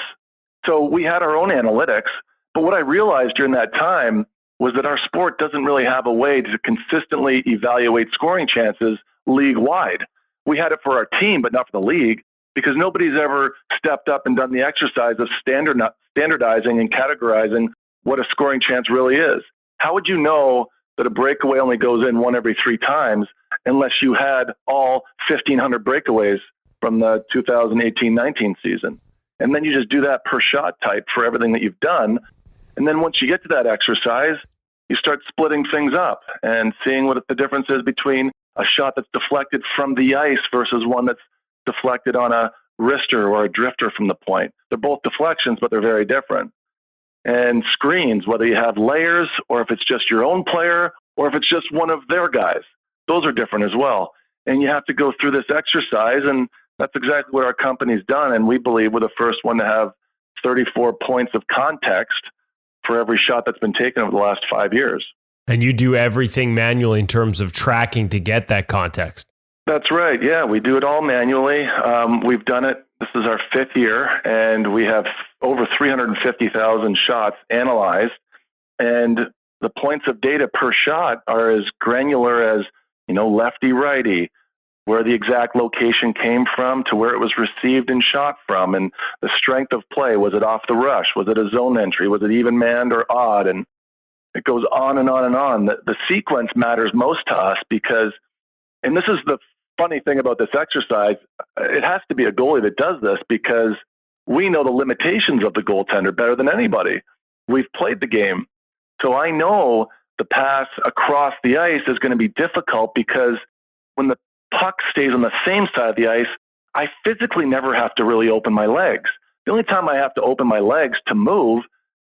So we had our own analytics. But what I realized during that time was that our sport doesn't really have a way to consistently evaluate scoring chances league-wide. We had it for our team, but not for the league, because nobody's ever stepped up and done the exercise of standardizing and categorizing what a scoring chance really is. How would you know that a breakaway only goes in 1 every 3 times unless you had all 1,500 breakaways from the 2018-19 season? And then you just do that per shot type for everything that you've done. And then once you get to that exercise, you start splitting things up and seeing what the difference is between a shot that's deflected from the ice versus one that's deflected on a wrister or a drifter from the point. They're both deflections, but they're very different. And screens, whether you have layers or if it's just your own player or if it's just one of their guys, those are different as well. And you have to go through this exercise, and that's exactly what our company's done. And we believe we're the first one to have 34 points of context for every shot that's been taken over the last 5 years. And you do everything manually in terms of tracking to get that context. That's right. Yeah, we do it all manually. We've done it. This is our 5th year, and we have over 350,000 shots analyzed. And the points of data per shot are as granular as, lefty, righty, where the exact location came from to where it was received and shot from, and the strength of play. Was it off the rush? Was it a zone entry? Was it even manned or odd? And it goes on and on and on. The sequence matters most to us because, and this is the funny thing about this exercise, it has to be a goalie that does this because we know the limitations of the goaltender better than anybody. We've played the game. So I know the pass across the ice is going to be difficult because when the puck stays on the same side of the ice, I physically never have to really open my legs. The only time I have to open my legs to move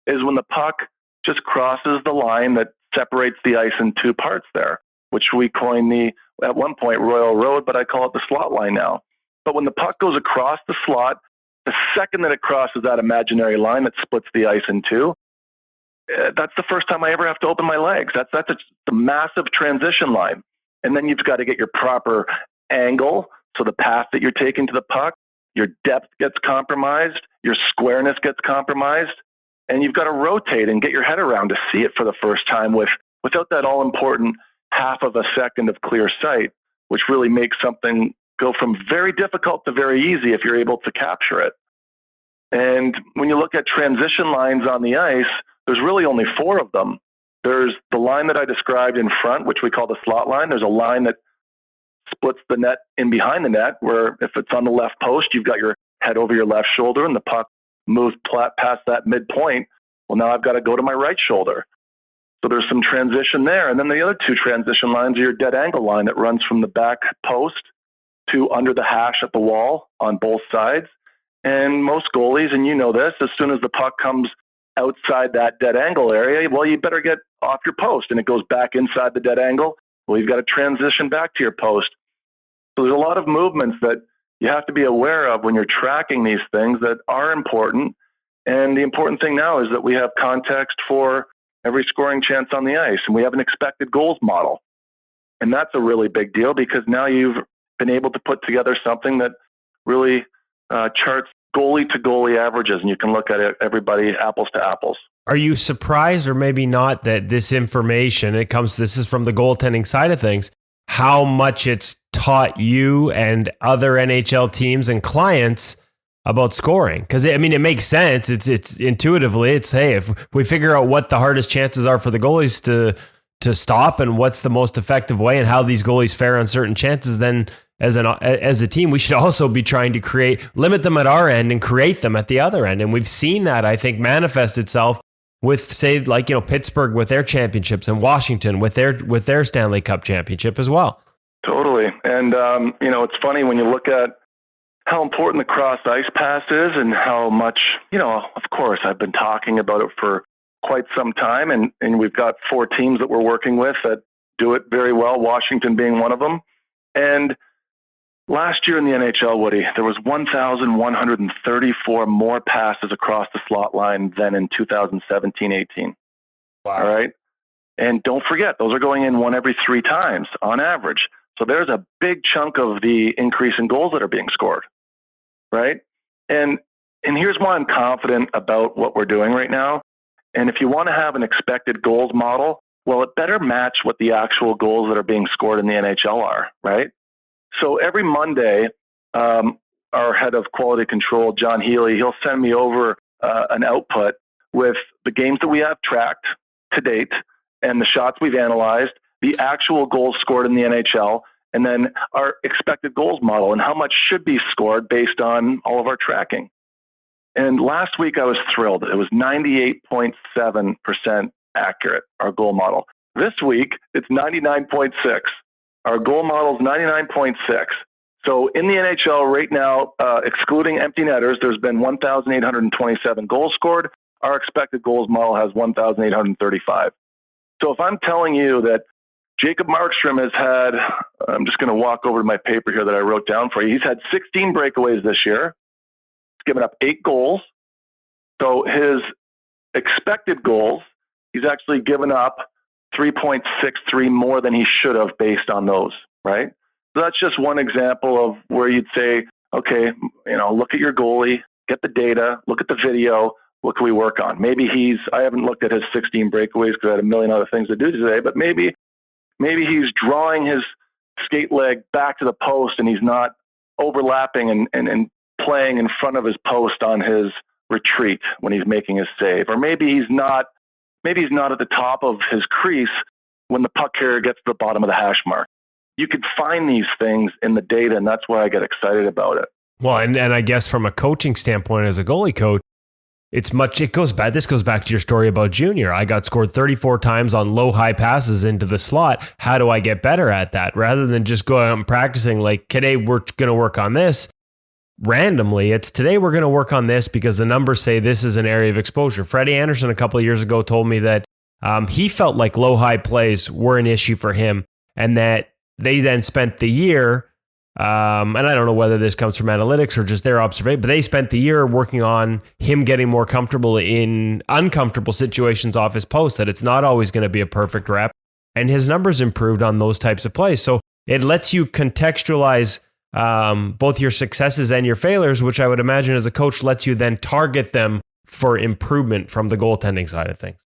is when the puck just crosses the line that separates the ice in 2 parts there, which we coined at one point, Royal Road, but I call it the slot line now. But when the puck goes across the slot, the second that it crosses that imaginary line that splits the ice in 2, that's the first time I ever have to open my legs. That's a massive transition line. And then you've got to get your proper angle. So the path that you're taking to the puck, your depth gets compromised, your squareness gets compromised, and you've got to rotate and get your head around to see it for the first time without that all important half of a second of clear sight, which really makes something go from very difficult to very easy if you're able to capture it. And when you look at transition lines on the ice, there's really only 4 of them. There's the line that I described in front, which we call the slot line. There's a line that splits the net in behind the net, where if it's on the left post, you've got your head over your left shoulder and the puck moves past that midpoint. Well, now I've got to go to my right shoulder. So there's some transition there. And then the other two transition lines are your dead angle line that runs from the back post to under the hash at the wall on both sides. And most goalies, and you know this, as soon as the puck comes outside that dead angle area, well, you better get off your post, and it goes back inside the dead angle. Well, you've got to transition back to your post. So there's a lot of movements that you have to be aware of when you're tracking these things that are important. And the important thing now is that we have context for every scoring chance on the ice, and we have an expected goals model. And that's a really big deal because now you've been able to put together something that really charts goalie to goalie averages, and you can look at it, everybody apples to apples. Are you surprised, or maybe not, that this information, this is from the goaltending side of things, how much it's taught you and other NHL teams and clients about scoring? Because it makes sense. It's intuitively, hey, if we figure out what the hardest chances are for the goalies to stop and what's the most effective way and how these goalies fare on certain chances, then as a team, we should also be trying to limit them at our end and create them at the other end. And we've seen that, I think, manifest itself with, say, like, Pittsburgh with their championships and Washington with their Stanley Cup championship as well. Totally. And, it's funny when you look at how important the cross ice pass is and how much, of course, I've been talking about it for quite some time. And we've got 4 teams that we're working with that do it very well, Washington being one of them. And last year in the NHL, Woody, there was 1,134 more passes across the slot line than in 2017-18. Wow. All right. And don't forget, those are going in one every 3 times on average. So there's a big chunk of the increase in goals that are being scored. Right. And here's why I'm confident about what we're doing right now. And if you want to have an expected goals model, well, it better match what the actual goals that are being scored in the NHL are. Right. So every Monday, our head of quality control, John Healy, he'll send me over an output with the games that we have tracked to date and the shots we've analyzed, the actual goals scored in the NHL, and then our expected goals model and how much should be scored based on all of our tracking. And last week I was thrilled. It was 98.7% accurate, our goal model. This week, it's 99.6. Our goal model is 99.6. So in the NHL right now, excluding empty netters, there's been 1,827 goals scored. Our expected goals model has 1,835. So if I'm telling you that Jacob Markstrom has had, I'm just going to walk over to my paper here that I wrote down for you. He's had 16 breakaways this year. He's given up 8 goals. So his expected goals, he's actually given up 3.63 more than he should have based on those, right? So that's just one example of where you'd say, okay, look at your goalie, get the data, look at the video, what can we work on? Maybe I haven't looked at his 16 breakaways because I had a million other things to do today, but maybe he's drawing his skate leg back to the post and he's not overlapping and playing in front of his post on his retreat when he's making his save. Or maybe he's not at the top of his crease when the puck carrier gets to the bottom of the hash mark. You could find these things in the data, and that's why I get excited about it. Well, and I guess from a coaching standpoint as a goalie coach, this goes back to your story about Junior. I got scored 34 times on low-high passes into the slot. How do I get better at that? Rather than just going out and practicing like, today we're going to work on this. Randomly, it's today we're going to work on this because the numbers say this is an area of exposure. Freddie Anderson a couple of years ago told me that he felt like low-high plays were an issue for him and that they then spent the year, and I don't know whether this comes from analytics or just their observation, but they spent the year working on him getting more comfortable in uncomfortable situations off his post, that it's not always going to be a perfect rep, and his numbers improved on those types of plays. So it lets you contextualize both your successes and your failures, which I would imagine as a coach lets you then target them for improvement from the goaltending side of things.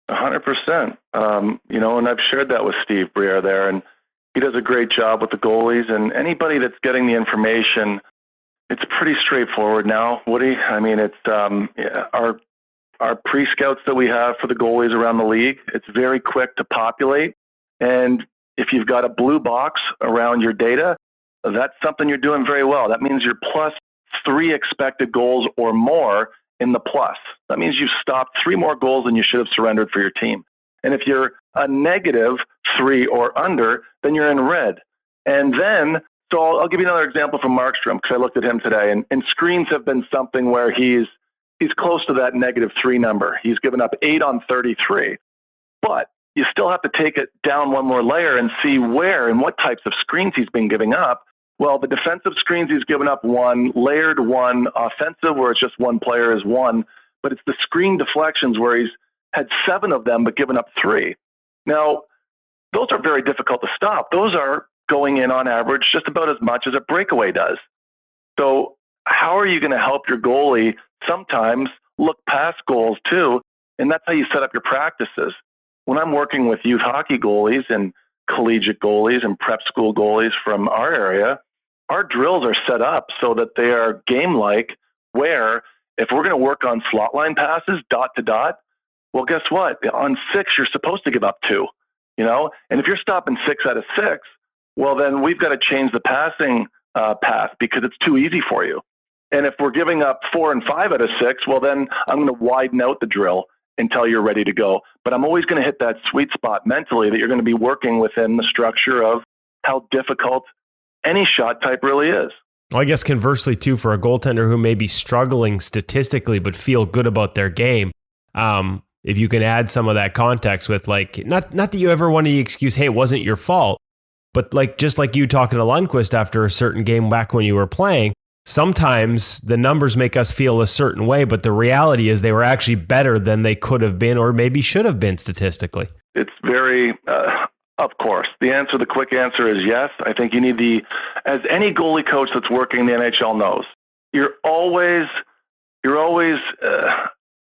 100%. And I've shared that with Steve Briere there, and he does a great job with the goalies, and anybody that's getting the information, it's pretty straightforward now, Woody. I mean, it's our pre-scouts that we have for the goalies around the league. It's very quick to populate, and if you've got a blue box around your data, that's something you're doing very well. That means you're +3 expected goals or more in the plus. That means you've stopped 3 more goals than you should have surrendered for your team. And if you're a -3 or under, then you're in red. And then, so I'll give you another example from Markstrom, because I looked at him today, and screens have been something where he's close to that -3 number. He's given up 8 on 33. But you still have to take it down one more layer and see where and what types of screens he's been giving up. Well, the defensive screens he's given up 1, layered 1, offensive where it's just one player is 1, but it's the screen deflections where he's had 7 of them but given up 3. Now, those are very difficult to stop. Those are going in on average just about as much as a breakaway does. So how are you going to help your goalie sometimes look past goals too? And that's how you set up your practices. When I'm working with youth hockey goalies and collegiate goalies and prep school goalies from our area, our drills are set up so that they are game-like, where if we're going to work on slot line passes, dot to dot, well, guess what? On 6, you're supposed to give up 2, And if you're stopping 6 out of 6, well, then we've got to change the passing path because it's too easy for you. And if we're giving up 4 and 5 out of 6, well, then I'm going to widen out the drill until you're ready to go. But I'm always going to hit that sweet spot mentally that you're going to be working within the structure of how difficult any shot type really is. Well, I guess conversely too, for a goaltender who may be struggling statistically but feel good about their game, if you can add some of that context with, like, not that you ever want the excuse, hey, it wasn't your fault, but like just like you talking to Lundqvist after a certain game back when you were playing, sometimes the numbers make us feel a certain way, but the reality is they were actually better than they could have been or maybe should have been statistically. It's very, of course. The quick answer is yes. I think you need as any goalie coach that's working in the NHL knows, you're always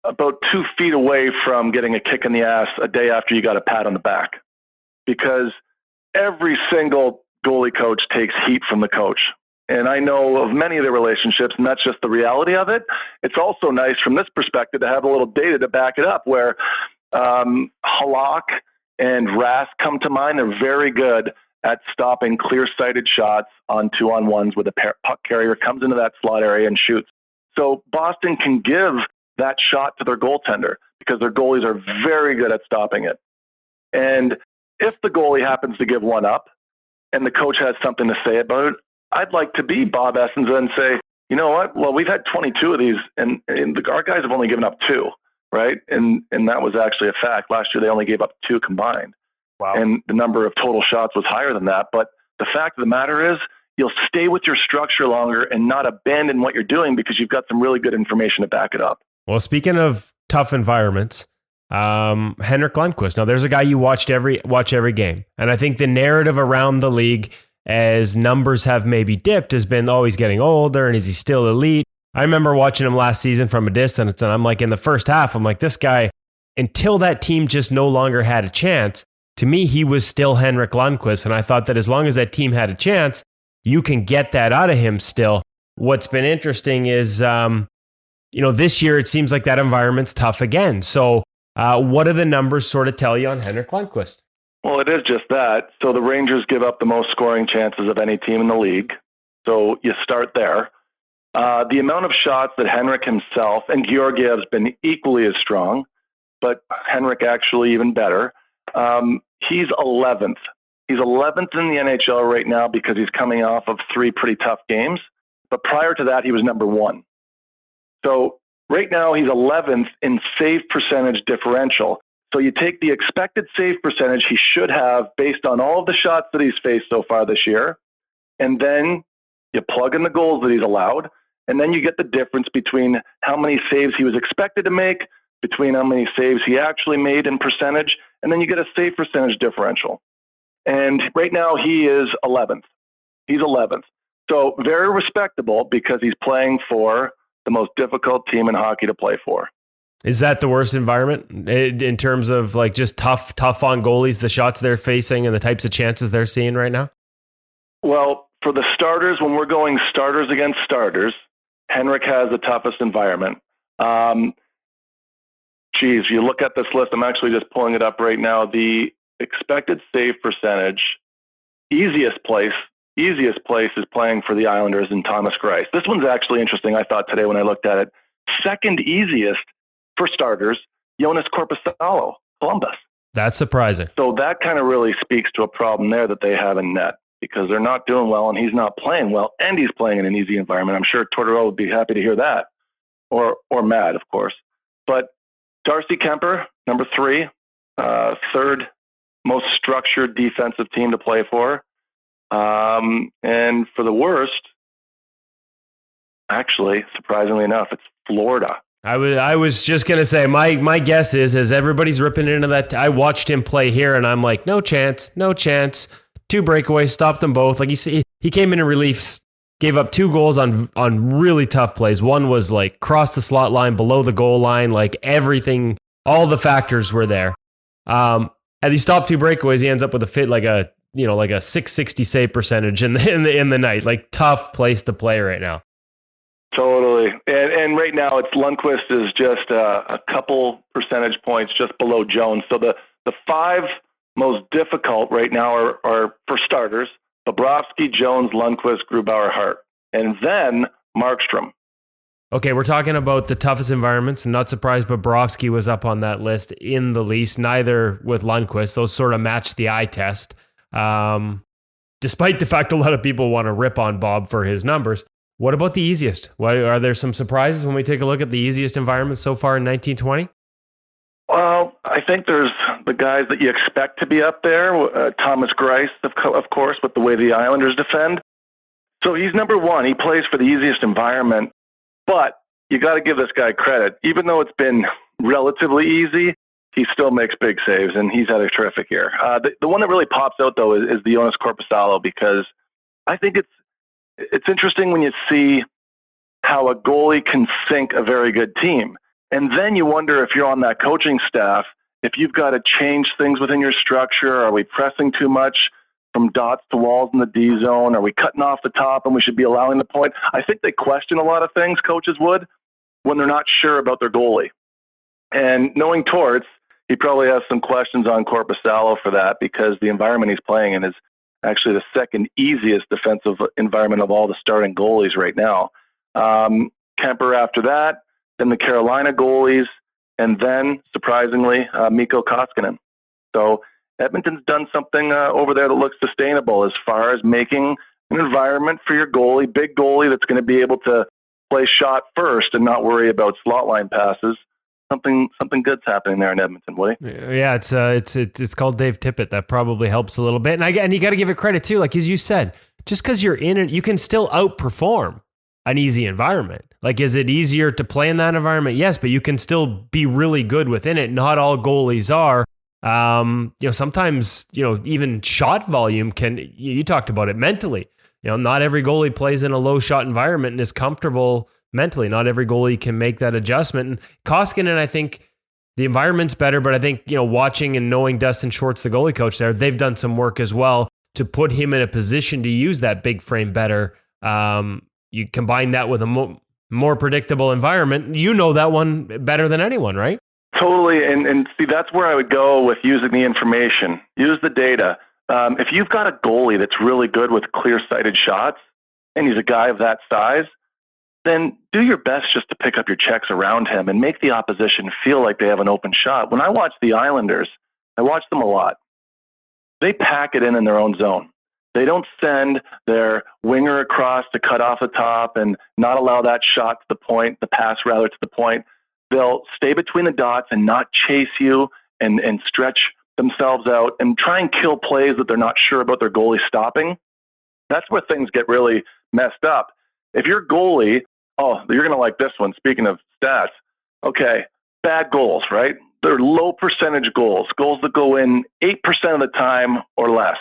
about 2 feet away from getting a kick in the ass a day after you got a pat on the back, because every single goalie coach takes heat from the coach. And I know of many of the relationships, and that's just the reality of it. It's also nice from this perspective to have a little data to back it up, where Halak and Rask come to mind. They're very good at stopping clear-sighted shots on 2-on-1s where the puck carrier comes into that slot area and shoots. So Boston can give that shot to their goaltender because their goalies are very good at stopping it. And if the goalie happens to give one up and the coach has something to say about it, I'd like to be Bob Essens and say, you know what? Well, we've had 22 of these, and our guys have only given up 2, right? And that was actually a fact. Last year, they only gave up 2 combined. Wow. And the number of total shots was higher than that. But the fact of the matter is, you'll stay with your structure longer and not abandon what you're doing because you've got some really good information to back it up. Well, speaking of tough environments, Henrik Lundqvist. Now, there's a guy you watch every game. And I think the narrative around the league, as numbers have maybe dipped, has been, oh, he's getting older and is he still elite? I remember watching him last season from a distance, and I'm like, in the first half, I'm like, this guy, until that team just no longer had a chance, to me, he was still Henrik Lundqvist. And I thought that as long as that team had a chance, you can get that out of him still. What's been interesting is, this year it seems like that environment's tough again. So what do the numbers sort of tell you on Henrik Lundqvist? Well, it is just that. So the Rangers give up the most scoring chances of any team in the league. So you start there. The amount of shots that Henrik himself, and Georgiev's been equally as strong, but Henrik actually even better. He's 11th. He's 11th in the NHL right now because he's coming off of 3 pretty tough games. But prior to that, he was number 1. So right now he's 11th in save percentage differential. So you take the expected save percentage he should have based on all of the shots that he's faced so far this year, and then you plug in the goals that he's allowed, and then you get the difference between how many saves he was expected to make, between how many saves he actually made in percentage, and then you get a save percentage differential. And right now he is 11th. He's 11th. So very respectable because he's playing for the most difficult team in hockey to play for. Is that the worst environment in terms of like just tough on goalies, the shots they're facing and the types of chances they're seeing right now? Well, for the starters, when we're going starters against starters, Henrik has the toughest environment. You look at this list. I'm actually just pulling it up right now. The expected save percentage, easiest place is playing for the Islanders and Thomas Greiss. This one's actually interesting, I thought, today when I looked at it. Second easiest for starters, Jonas Korpisalo, Columbus. That's surprising. So that kind of really speaks to a problem there that they have in net, because they're not doing well and he's not playing well and he's playing in an easy environment. I'm sure Tortorella would be happy to hear that, or Matt, of course. But Darcy Kemper, number 3, third most structured defensive team to play for. And for the worst, actually, surprisingly enough, it's Florida. I was just going to say, my guess is, as everybody's ripping into that, I watched him play here and I'm like, no chance. 2 breakaways, stopped them both. Like he came in relief, gave up 2 goals on really tough plays. One was like cross the slot line, below the goal line, like everything, all the factors were there. And he stopped 2 breakaways. He ends up with a fit like a 660 save percentage in the night. Like, tough place to play right now. Totally. And right now it's Lundqvist is just a couple percentage points just below Jones. So the 5 most difficult right now are for starters, Bobrovsky, Jones, Lundqvist, Grubauer, Hart, and then Markstrom. Okay, we're talking about the toughest environments. Not surprised Bobrovsky was up on that list in the least, neither with Lundqvist. Those sort of match the eye test. Despite the fact a lot of people want to rip on Bob for his numbers. What about the easiest? Are there some surprises when we take a look at the easiest environment so far in 1920? Well, I think there's the guys that you expect to be up there. Thomas Greiss, of course, with the way the Islanders defend. So he's number 1. He plays for the easiest environment. But you got to give this guy credit. Even though it's been relatively easy, he still makes big saves, and he's had a terrific year. The one that really pops out, though, is the Jonas Korpisalo, because I think it's interesting when you see how a goalie can sink a very good team. And then you wonder, if you're on that coaching staff, if you've got to change things within your structure. Are we pressing too much from dots to walls in the D zone? Are we cutting off the top and we should be allowing the point? I think they question a lot of things, coaches would, when they're not sure about their goalie. And knowing Torts, he probably has some questions on Korpisalo for that, because the environment he's playing in is actually the second easiest defensive environment of all the starting goalies right now. Kemper after that, then the Carolina goalies, and then, surprisingly, Mikko Koskinen. So Edmonton's done something over there that looks sustainable as far as making an environment for your goalie, big goalie that's going to be able to play shot first and not worry about slot line passes. Something good's happening there in Edmonton, Woody. Yeah, it's called Dave Tippett. That probably helps a little bit. And you got to give it credit too. Like, as you said, just because you're in it, you can still outperform an easy environment. Like, is it easier to play in that environment? Yes, but you can still be really good within it. Not all goalies are. Sometimes, even shot volume you talked about it mentally. Not every goalie plays in a low shot environment and is comfortable mentally. Not every goalie can make that adjustment. And Koskinen, I think the environment's better, but I think, watching and knowing Dustin Schwartz, the goalie coach there, they've done some work as well to put him in a position to use that big frame better. You combine that with a more predictable environment. That one better than anyone, right? Totally. And see, that's where I would go with using the information. Use the data. If you've got a goalie that's really good with clear-sighted shots, and he's a guy of that size, then do your best just to pick up your checks around him and make the opposition feel like they have an open shot. When I watch the Islanders, I watch them a lot. They pack it in their own zone. They don't send their winger across to cut off the top and not allow that shot to the point, the pass rather to the point. They'll stay between the dots and not chase you and stretch themselves out and try and kill plays that they're not sure about their goalie stopping. That's where things get really messed up. If your goalie, you're going to like this one, speaking of stats. Okay, bad goals, right? They're low percentage goals that go in 8% of the time or less.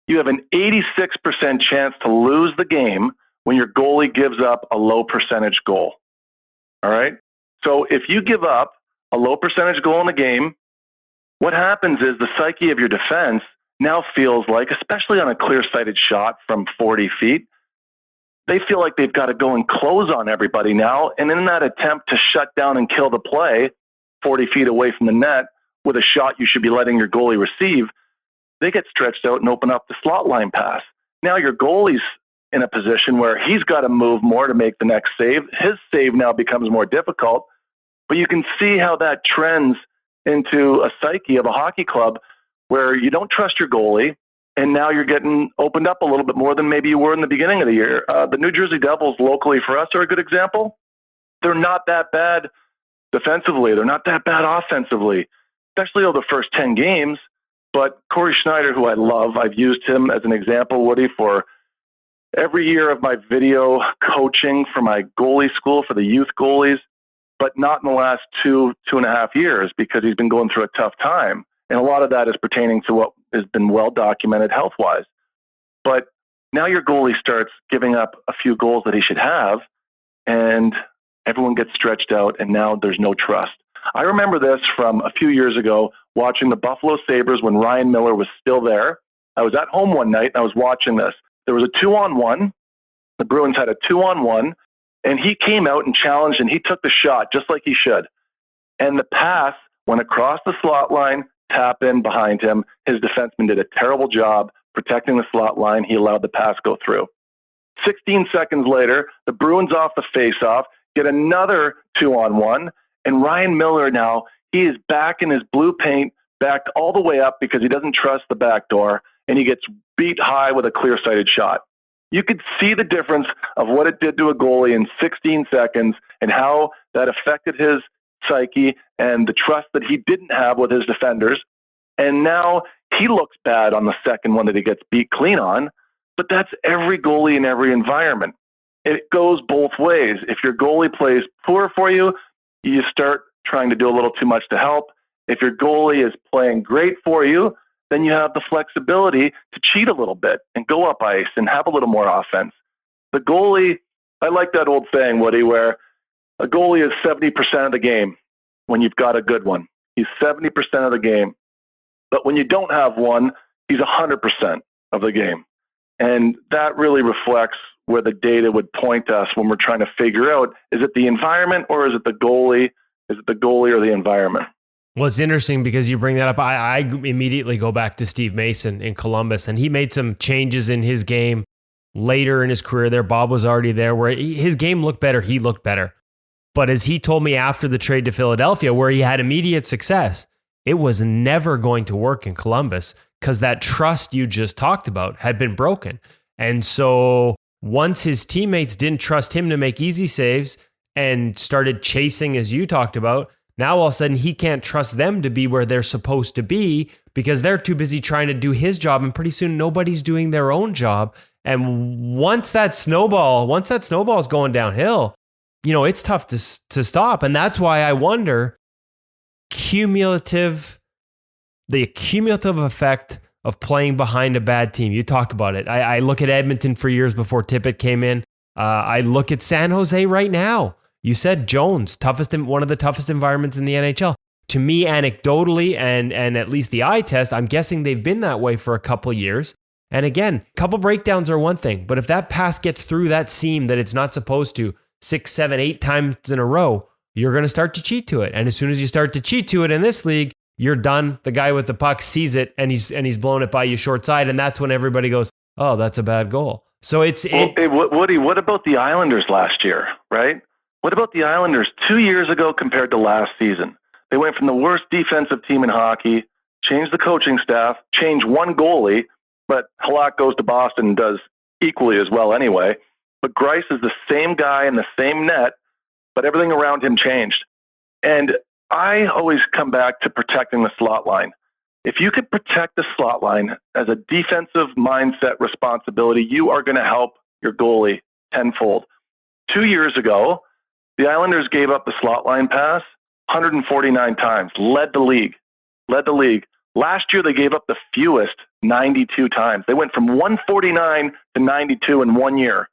You have an 86% chance to lose the game when your goalie gives up a low percentage goal. All right? So if you give up a low percentage goal in the game, what happens is the psyche of your defense now feels like, especially on a clear-sighted shot from 40 feet, they feel like they've got to go and close on everybody now. And in that attempt to shut down and kill the play 40 feet away from the net with a shot you should be letting your goalie receive, they get stretched out and open up the slot line pass. Now your goalie's in a position where he's got to move more to make the next save. His save now becomes more difficult, but you can see how that trends into a psyche of a hockey club where you don't trust your goalie, and now you're getting opened up a little bit more than maybe you were in the beginning of the year. The New Jersey Devils locally for us are a good example. They're not that bad defensively. They're not that bad offensively, especially over the first 10 games. But Corey Schneider, who I love, I've used him as an example, Woody, for every year of my video coaching for my goalie school for the youth goalies, but not in the last 2.5 years, because he's been going through a tough time. And a lot of that is pertaining to what has been well documented health-wise. But now your goalie starts giving up a few goals that he should have, and everyone gets stretched out, and now there's no trust. I remember this from a few years ago, watching the Buffalo Sabres when Ryan Miller was still there. I was at home one night, and I was watching this. There was a 2-on-1. The Bruins had a 2-on-1, and he came out and challenged, and he took the shot just like he should. And the pass went across the slot line, tap in behind him. His defenseman did a terrible job protecting the slot line. He allowed the pass go through. 16 seconds later, the Bruins off the faceoff, get another 2-on-1, and Ryan Miller now, he is back in his blue paint, backed all the way up because he doesn't trust the back door, and he gets beat high with a clear-sighted shot. You could see the difference of what it did to a goalie in 16 seconds and how that affected his psyche and the trust that he didn't have with his defenders. And now he looks bad on the second one that he gets beat clean on, but that's every goalie in every environment. It goes both ways. If your goalie plays poor for you, you start trying to do a little too much to help. If your goalie is playing great for you, then you have the flexibility to cheat a little bit and go up ice and have a little more offense. The goalie, I like that old saying, Woody, where a goalie is 70% of the game when you've got a good one. He's 70% of the game. But when you don't have one, he's 100% of the game. And that really reflects where the data would point us when we're trying to figure out, is it the environment or is it the goalie? Is it the goalie or the environment? Well, it's interesting because you bring that up. I immediately go back to Steve Mason in Columbus, and he made some changes in his game later in his career there. Bob was already there where his game looked better. He looked better. But as he told me after the trade to Philadelphia, where he had immediate success, it was never going to work in Columbus because that trust you just talked about had been broken. And so once his teammates didn't trust him to make easy saves and started chasing, as you talked about, now all of a sudden he can't trust them to be where they're supposed to be because they're too busy trying to do his job. And pretty soon nobody's doing their own job. And once that snowball's going downhill, it's tough to stop. And that's why I wonder the cumulative effect of playing behind a bad team. You talk about it. I look at Edmonton for years before Tippett came in. I look at San Jose right now. You said Jones, one of the toughest environments in the NHL. To me, anecdotally, and at least the eye test, I'm guessing they've been that way for a couple years. And again, a couple breakdowns are one thing, but if that pass gets through that seam that it's not supposed to 6, 7, 8 times in a row, you're going to start to cheat to it. And as soon as you start to cheat to it in this league, you're done. The guy with the puck sees it and he's blowing it by you short side. And that's when everybody goes, oh, that's a bad goal. So Woody, what about the Islanders last year, right? What about the Islanders 2 years ago compared to last season? They went from the worst defensive team in hockey, changed the coaching staff, changed one goalie, but Halak goes to Boston and does equally as well anyway. But Greiss is the same guy in the same net, but everything around him changed. And I always come back to protecting the slot line. If you could protect the slot line as a defensive mindset responsibility, you are going to help your goalie tenfold. 2 years ago, the Islanders gave up the slot line pass 149 times, led the league. Last year, they gave up the fewest, 92 times. They went from 149 to 92 in 1 year.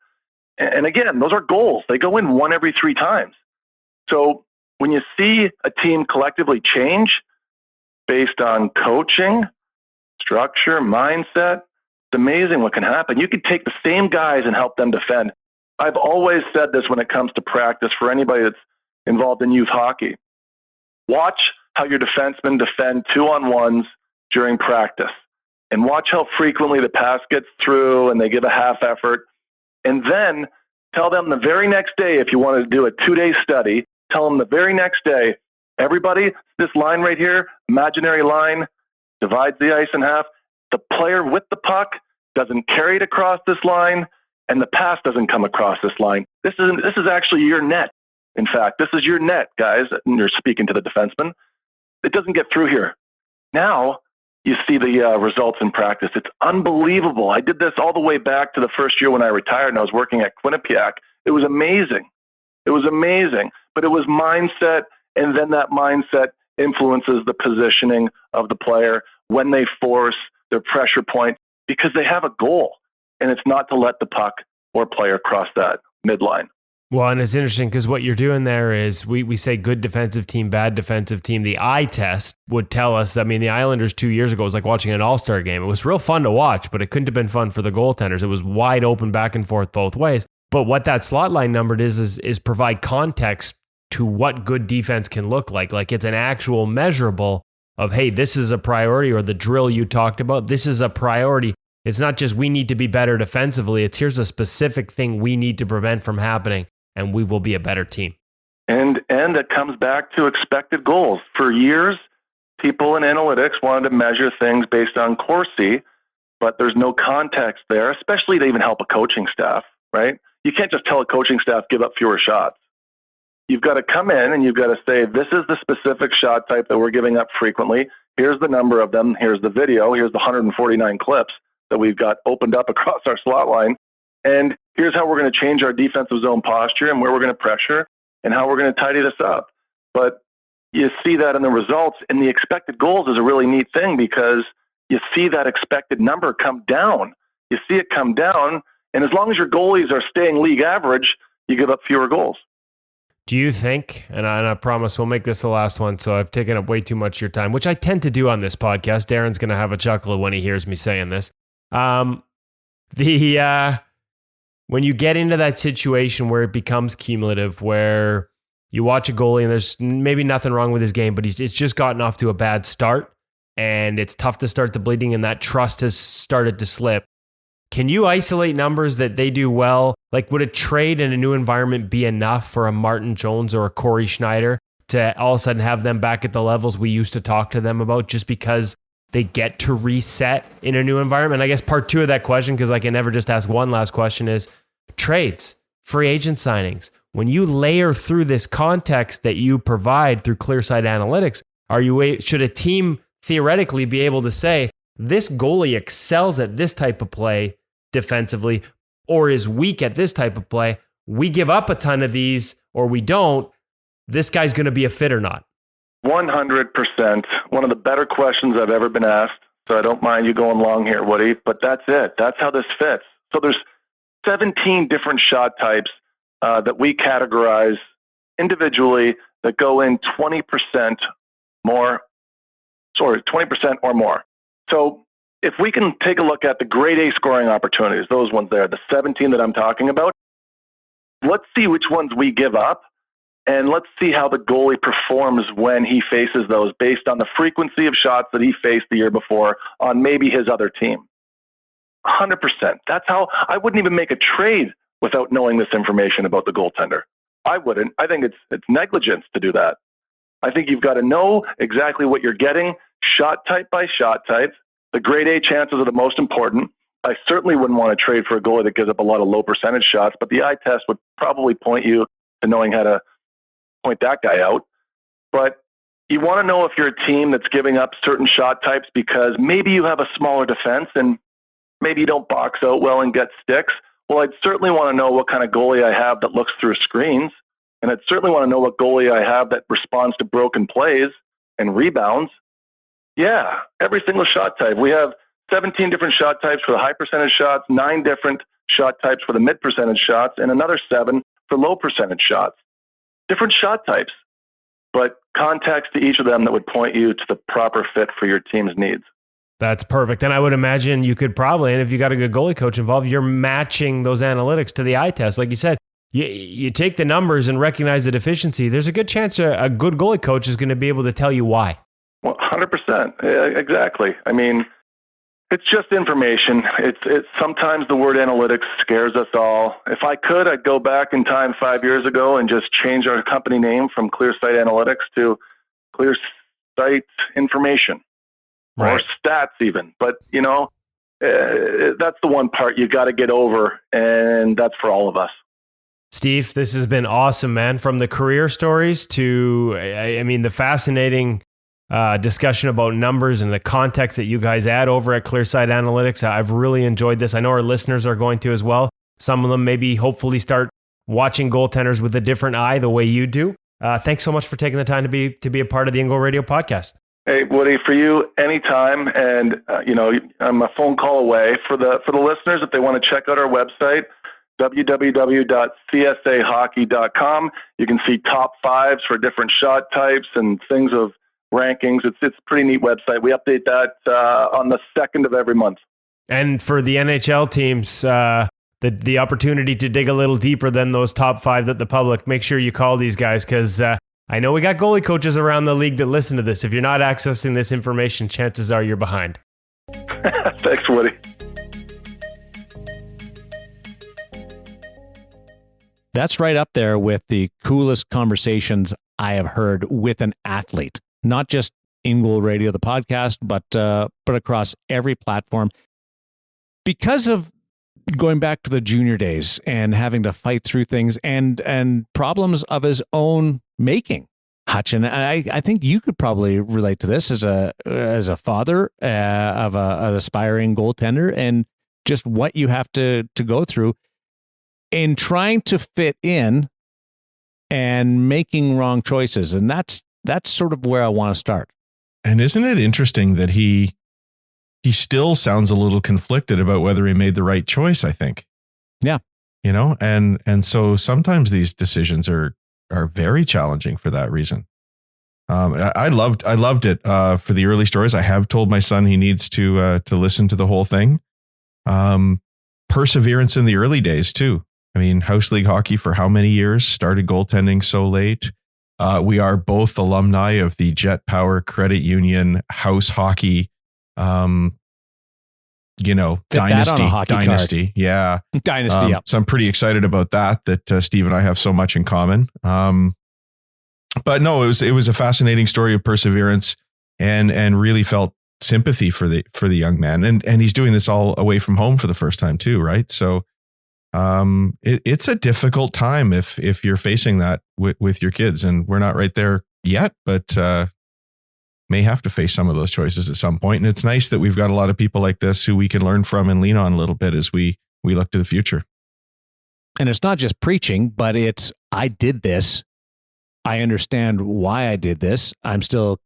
And again, those are goals. They go in one every 3 times. So when you see a team collectively change based on coaching, structure, mindset, it's amazing what can happen. You could take the same guys and help them defend. I've always said this when it comes to practice for anybody that's involved in youth hockey. Watch how your defensemen defend 2-on-1s during practice, and watch how frequently the pass gets through and they give a half effort. And then tell them the very next day, if you want to do a 2-day study, tell them the very next day, Everybody, this line right here, imaginary line, divides the ice in half. The player with the puck doesn't carry it across this line, and the pass doesn't come across this line. This is actually your net. In fact, this is your net, guys. And you're speaking to the defenseman. It doesn't get through here. Now you see the results in practice. It's unbelievable. I did this all the way back to the first year when I retired and I was working at Quinnipiac. It was amazing. It was amazing. But it was mindset, and then that mindset influences the positioning of the player when they force their pressure point because they have a goal, and it's not to let the puck or player cross that midline. Well, and it's interesting because what you're doing there is we say good defensive team, bad defensive team. The eye test would tell us, I mean, the Islanders 2 years ago was like watching an all-star game. It was real fun to watch, but it couldn't have been fun for the goaltenders. It was wide open back and forth both ways. But what that slot line number is provide context to what good defense can look like. Like it's an actual measurable of, hey, this is a priority, or the drill you talked about, this is a priority. It's not just we need to be better defensively. It's here's a specific thing we need to prevent from happening, and we will be a better team. And it comes back to expected goals. For years, people in analytics wanted to measure things based on Corsi, but there's no context there, especially to even help a coaching staff, right? You can't just tell a coaching staff, give up fewer shots. You've got to come in and you've got to say, this is the specific shot type that we're giving up frequently. Here's the number of them. Here's the video. Here's the 149 clips that we've got opened up across our slot line. And here's how we're going to change our defensive zone posture and where we're going to pressure and how we're going to tidy this up. But you see that in the results, and the expected goals is a really neat thing because you see that expected number come down. You see it come down, and as long as your goalies are staying league average, you give up fewer goals. Do you think, and I promise we'll make this the last one, so I've taken up way too much of your time, which I tend to do on this podcast. Darren's going to have a chuckle when he hears me saying this. When you get into that situation where it becomes cumulative, where you watch a goalie and there's maybe nothing wrong with his game, but it's just gotten off to a bad start and it's tough to start the bleeding and that trust has started to slip. Can you isolate numbers that they do well? Like, would a trade in a new environment be enough for a Martin Jones or a Corey Schneider to all of a sudden have them back at the levels we used to talk to them about just because they get to reset in a new environment? I guess part two of that question, because I can never just ask one last question, is trades, free agent signings. When you layer through this context that you provide through Clearsight Analytics, should a team theoretically be able to say, this goalie excels at this type of play defensively or is weak at this type of play? We give up a ton of these or we don't. This guy's going to be a fit or not? 100%. One of the better questions I've ever been asked. So I don't mind you going long here, Woody, but that's it. That's how this fits. So there's 17 different shot types that we categorize individually that go in 20% or more. So if we can take a look at the grade A scoring opportunities, those ones there, the 17 that I'm talking about, let's see which ones we give up, and let's see how the goalie performs when he faces those based on the frequency of shots that he faced the year before on maybe his other team. 100%. That's how I wouldn't even make a trade without knowing this information about the goaltender. I wouldn't. I think it's negligence to do that. I think you've got to know exactly what you're getting, shot type by shot type. The grade A chances are the most important. I certainly wouldn't want to trade for a goalie that gives up a lot of low percentage shots, but the eye test would probably point you to knowing how to point that guy out. But you want to know if you're a team that's giving up certain shot types because maybe you have a smaller defense and maybe you don't box out well and get sticks. Well, I'd certainly want to know what kind of goalie I have that looks through screens. And I'd certainly want to know what goalie I have that responds to broken plays and rebounds. Yeah, every single shot type. We have 17 different shot types for the high percentage shots, 9 different shot types for the mid percentage shots, and another 7 for low percentage shots. Different shot types, but context to each of them that would point you to the proper fit for your team's needs. That's perfect. And I would imagine you could probably, and if you got a good goalie coach involved, you're matching those analytics to the eye test. Like you said, you take the numbers and recognize the deficiency. There's a good chance a good goalie coach is going to be able to tell you why. Well, 100%. Exactly. I mean, it's just information. It's sometimes the word analytics scares us all. If I could, I'd go back in time 5 years ago and just change our company name from Clearsight Analytics to clear sight information or stats even. But, that's the one part you got to get over, and that's for all of us. Steve, this has been awesome, man. From the career stories to, the fascinating discussion about numbers and the context that you guys add over at Clearsight Analytics. I've really enjoyed this. I know our listeners are going to as well. Some of them maybe hopefully start watching goaltenders with a different eye the way you do. Thanks so much for taking the time to be a part of the InGoal Radio Podcast. Hey, Woody, for you, anytime. And, I'm a phone call away. For the listeners, if they want to check out our website, www.csahockey.com, you can see top fives for different shot types and things of rankings. It's a pretty neat website. We update that on the 2nd of every month. And for the NHL teams, the opportunity to dig a little deeper than those top five that the public, make sure you call these guys, because I know we got goalie coaches around the league that listen to this. If you're not accessing this information, chances are you're behind. Thanks, Woody. That's right up there with the coolest conversations I have heard with an athlete. Not just InGoal Radio, the podcast, but across every platform. Because of going back to the junior days and having to fight through things and problems of his own making, Hutchin, I think you could probably relate to this as a father of an aspiring goaltender, and just what you have to go through in trying to fit in and making wrong choices. And that's sort of where I want to start. And isn't it interesting that he still sounds a little conflicted about whether he made the right choice, I think. Yeah. And so sometimes these decisions are very challenging for that reason. I loved it for the early stories. I have told my son he needs to listen to the whole thing. Perseverance in the early days too. I mean, house league hockey for how many years? Started goaltending so late. We are both alumni of the Jet Power Credit Union house hockey, dynasty. Card. Yeah. Dynasty. Yeah. So I'm pretty excited about that Steve and I have so much in common. But no, it was a fascinating story of perseverance and really felt sympathy for the young man. And he's doing this all away from home for the first time too. Right. So, it's a difficult time if you're facing that with your kids, and we're not right there yet, but, may have to face some of those choices at some point. And it's nice that we've got a lot of people like this who we can learn from and lean on a little bit as we look to the future. And it's not just preaching, but it's, I did this. I understand why I did this. I'm still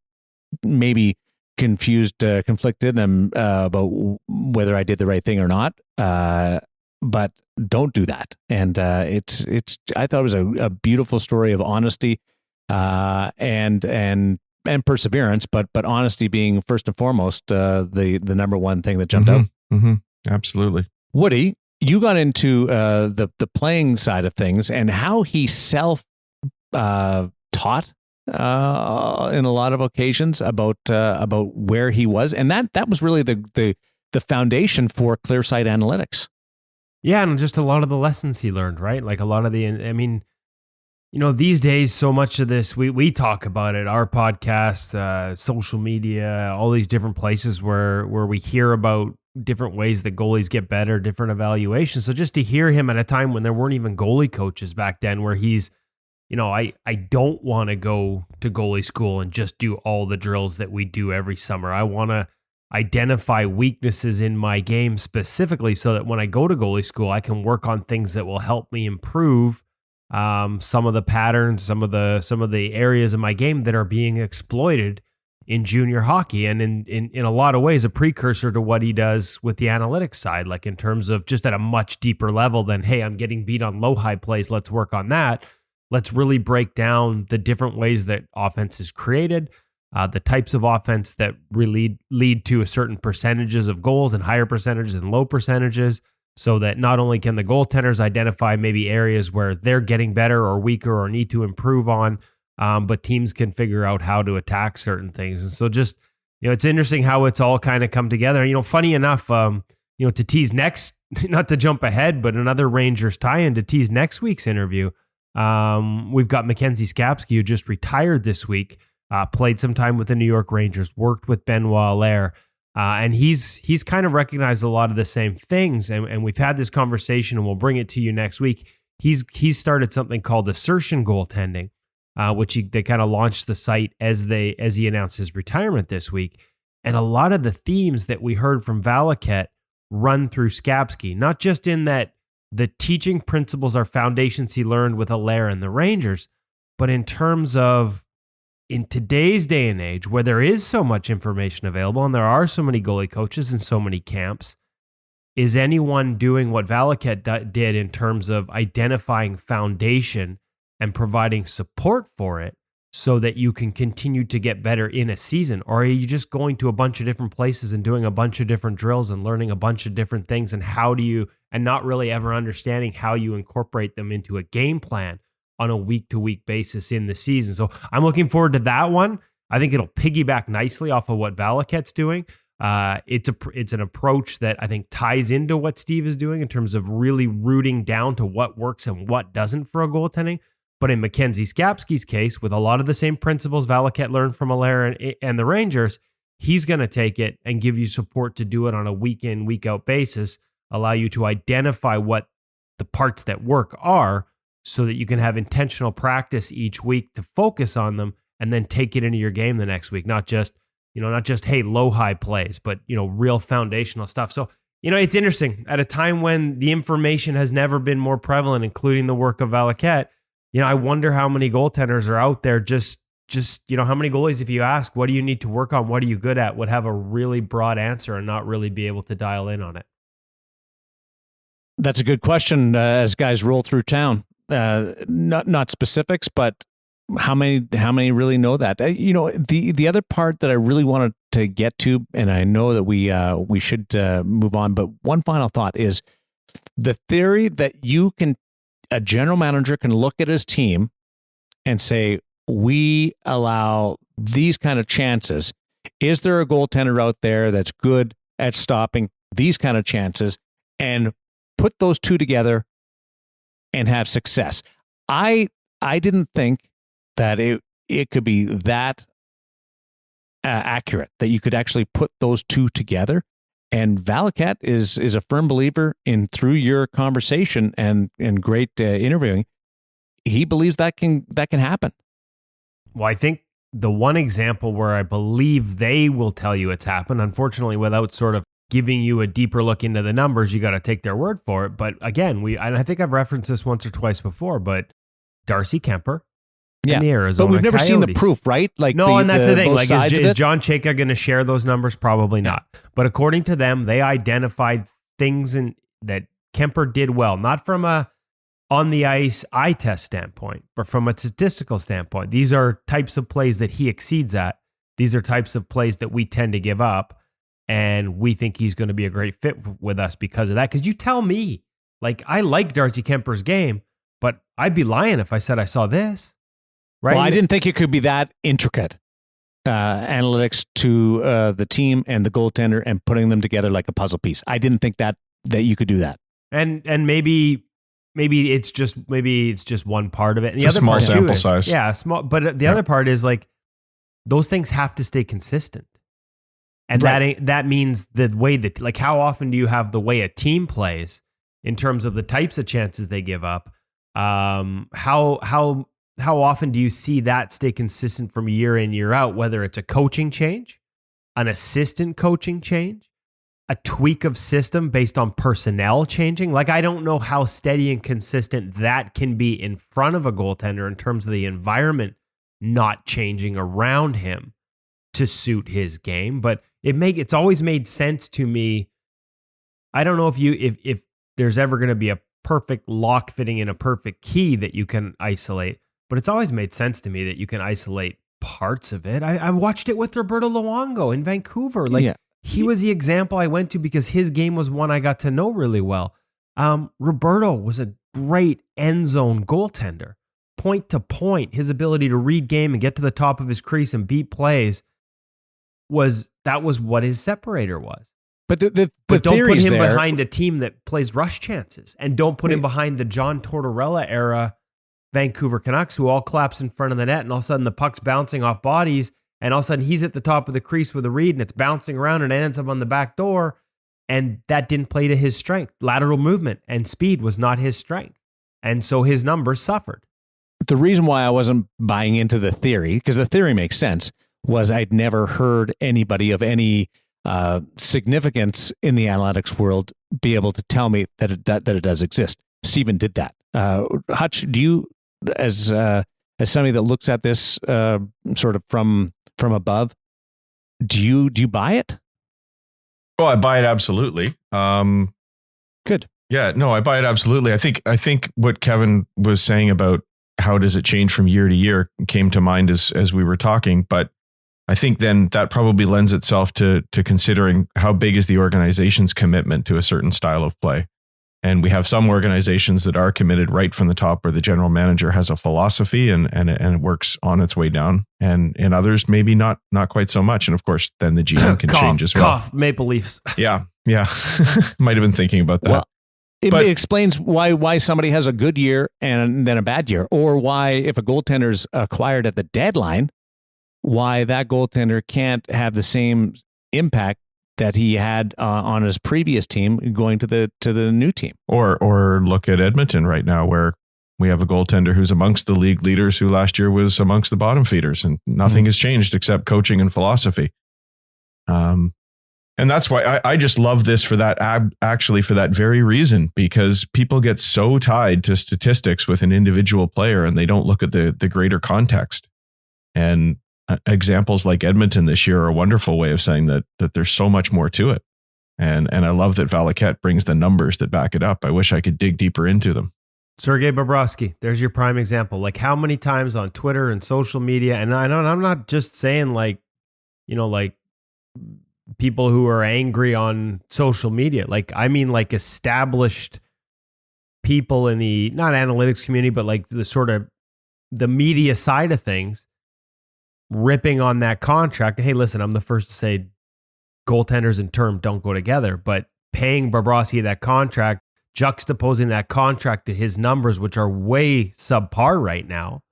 maybe confused, conflicted about whether I did the right thing or not. But don't do that. And I thought it was a beautiful story of honesty and perseverance, but honesty being first and foremost the number one thing that jumped out. Mm-hmm. Absolutely. Woody, you got into the playing side of things and how he self taught in a lot of occasions about where he was, and that was really the foundation for Clearsight Analytics. Yeah, and just a lot of the lessons he learned, right? Like a lot of these days, so much of this, we talk about it, our podcast, social media, all these different places where we hear about different ways that goalies get better, different evaluations. So just to hear him at a time when there weren't even goalie coaches back then, where he's, I don't want to go to goalie school and just do all the drills that we do every summer. I want to identify weaknesses in my game specifically so that when I go to goalie school, I can work on things that will help me improve some of the patterns, some of the areas of my game that are being exploited in junior hockey, and in a lot of ways a precursor to what he does with the analytics side, like in terms of just at a much deeper level than, hey, I'm getting beat on low high plays, let's work on that. Let's really break down the different ways that offense is created, the types of offense that really lead to a certain percentages of goals and higher percentages and low percentages, so that not only can the goaltenders identify maybe areas where they're getting better or weaker or need to improve on, but teams can figure out how to attack certain things. And so just, it's interesting how it's all kind of come together. Funny enough, to tease next, not to jump ahead, but another Rangers tie-in to tease next week's interview. We've got Mackenzie Skapski, who just retired this week. played some time with the New York Rangers, worked with Benoit Allaire, and he's kind of recognized a lot of the same things. And we've had this conversation, and we'll bring it to you next week. He's started something called assertion goaltending, which they kind of launched the site as he announced his retirement this week. And a lot of the themes that we heard from Valiquette run through Skapski, not just in that the teaching principles are foundations he learned with Allaire and the Rangers, but in terms of in today's day and age where there is so much information available and there are so many goalie coaches and so many camps, is anyone doing what Valiquette did in terms of identifying foundation and providing support for it so that you can continue to get better in a season? Or are you just going to a bunch of different places and doing a bunch of different drills and learning a bunch of different things, and and not really ever understanding how you incorporate them into a game plan on a week-to-week basis in the season? So I'm looking forward to that one. I think it'll piggyback nicely off of what Valiquette's doing. It's an approach that I think ties into what Steve is doing in terms of really rooting down to what works and what doesn't for a goaltending. But in Mackenzie Skapski's case, with a lot of the same principles Valiquette learned from Allaire and the Rangers, he's going to take it and give you support to do it on a week-in, week-out basis, allow you to identify what the parts that work are so that you can have intentional practice each week to focus on them and then take it into your game the next week. Not just, hey, low-high plays, but, real foundational stuff. So, it's interesting. At a time when the information has never been more prevalent, including the work of Valiquette, I wonder how many goaltenders are out there just how many goalies, if you ask, what do you need to work on? What are you good at? Would have a really broad answer and not really be able to dial in on it. That's a good question as guys roll through town. Not specifics, but how many really know that? The other part that I really wanted to get to, and I know that we should move on, but one final thought is the theory that a general manager can look at his team and say, we allow these kind of chances. Is there a goaltender out there that's good at stopping these kind of chances, and put those two together and have success? I didn't think that it could be that accurate, that you could actually put those two together. And Valiquette is a firm believer in, through your conversation and great interviewing, he believes that can happen. Well, I think the one example where I believe they will tell you it's happened, unfortunately, without sort of giving you a deeper look into the numbers, you got to take their word for it. But again, I think I've referenced this once or twice before, but Darcy Kuemper. Yeah, the Arizona but we've never Coyotes. seen the proof, right? Like, and that's the thing. Like, is John Chayka going to share those numbers? Probably not. But according to them, they identified things that Kuemper did well, not from a on the ice eye test standpoint, but from a statistical standpoint. These are types of plays that he exceeds at. These are types of plays that we tend to give up, and we think he's going to be a great fit with us because of that. Because you tell me, like, I like Darcy Kemper's game, but I'd be lying if I said I saw this. Right? Well, I didn't think it could be that intricate analytics to the team and the goaltender and putting them together like a puzzle piece. I didn't think that you could do that. And maybe it's just one part of it. And it's the other small part sample is, size. Yeah, small. But the other part is, like, those things have to stay consistent, and right. that means the way that, like, how often do you have the way a team plays in terms of the types of chances they give up? How often do you see that stay consistent from year in, year out, whether it's a coaching change, an assistant coaching change, a tweak of system based on personnel changing? Like, I don't know how steady and consistent that can be in front of a goaltender in terms of the environment not changing around him to suit his game. But it's always made sense to me. I don't know if there's ever going to be a perfect lock fitting in a perfect key that you can isolate. But it's always made sense to me that you can isolate parts of it. I watched it with Roberto Luongo in Vancouver. Like, he was the example I went to because his game was one I got to know really well. Roberto was a great end zone goaltender. Point to point, his ability to read game and get to the top of his crease and beat plays was what his separator was. But don't put him behind a team that plays rush chances, and don't put him behind the John Tortorella era Vancouver Canucks, who all collapse in front of the net, and all of a sudden the puck's bouncing off bodies, and all of a sudden he's at the top of the crease with a read, and it's bouncing around and it ends up on the back door, and that didn't play to his strength. Lateral movement and speed was not his strength, and so his numbers suffered. The reason why I wasn't buying into the theory, because the theory makes sense, was I'd never heard anybody of any significance in the analytics world be able to tell me that it does exist. Steven did that. Hutch, do you, as somebody that looks at this sort of from above, do you buy it? Oh, I buy it absolutely. Good. Yeah, no, I buy it absolutely. I think what Kevin was saying about how does it change from year to year came to mind as we were talking, but I think then that probably lends itself to considering how big is the organization's commitment to a certain style of play. And we have some organizations that are committed right from the top, where the general manager has a philosophy and it works on its way down. And in others, maybe not quite so much. And of course, then the GM can change as well. Maple Leafs. Yeah. Might have been thinking about that. Well, it explains why somebody has a good year and then a bad year, or why if a goaltender's acquired at the deadline, why that goaltender can't have the same impact that he had on his previous team going to the new team. Or look at Edmonton right now, where we have a goaltender who's amongst the league leaders, who last year was amongst the bottom feeders, and nothing has changed except coaching and philosophy. And that's why I just love this for that, actually for that very reason, because people get so tied to statistics with an individual player and they don't look at the greater context. And examples like Edmonton this year are a wonderful way of saying that there's so much more to it. And I love that Valiquette brings the numbers that back it up. I wish I could dig deeper into them. Sergei Bobrovsky, there's your prime example. Like, how many times on Twitter and social media, and I'm not just saying like people who are angry on social media. Like, I mean, like established people in the, not analytics community, but like the sort of the media side of things, ripping on that contract. Hey, listen, I'm the first to say goaltenders and term don't go together, but paying Bobrovsky that contract, juxtaposing that contract to his numbers, which are way subpar right now,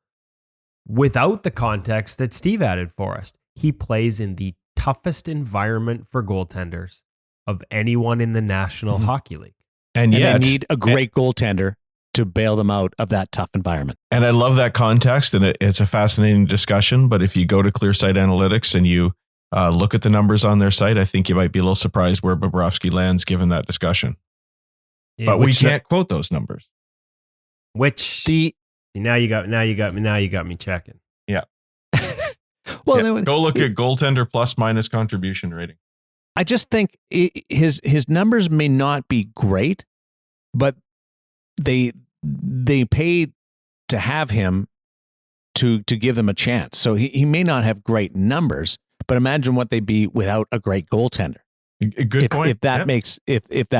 without the context that Steve added for us. He plays in the toughest environment for goaltenders of anyone in the National Hockey League. And they need a great goaltender to bail them out of that tough environment. And I love that context, and it's a fascinating discussion. But if you go to ClearSight Analytics and you look at the numbers on their site, I think you might be a little surprised where Bobrovsky lands given that discussion. Yeah, but we can't quote those numbers. Now you got me checking. Yeah. Well, yeah, go look at goaltender plus minus contribution rating. I just think his numbers may not be great, but they paid to have him to give them a chance. So he may not have great numbers, but imagine what they'd be without a great goaltender. Good point. If that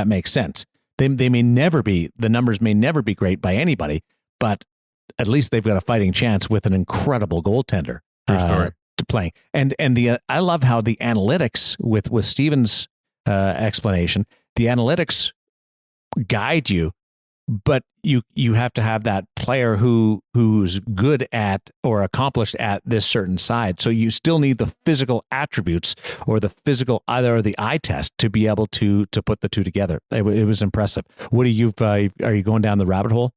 makes sense. They may never be, the numbers may never be great by anybody, but at least they've got a fighting chance with an incredible goaltender to play. And I love how the analytics with Steven's explanation, the analytics guide you, but you have to have that player who's good at or accomplished at this certain side. So you still need the physical attributes or the physical either the eye test to be able to put the two together. It was impressive. What are you going down the rabbit hole?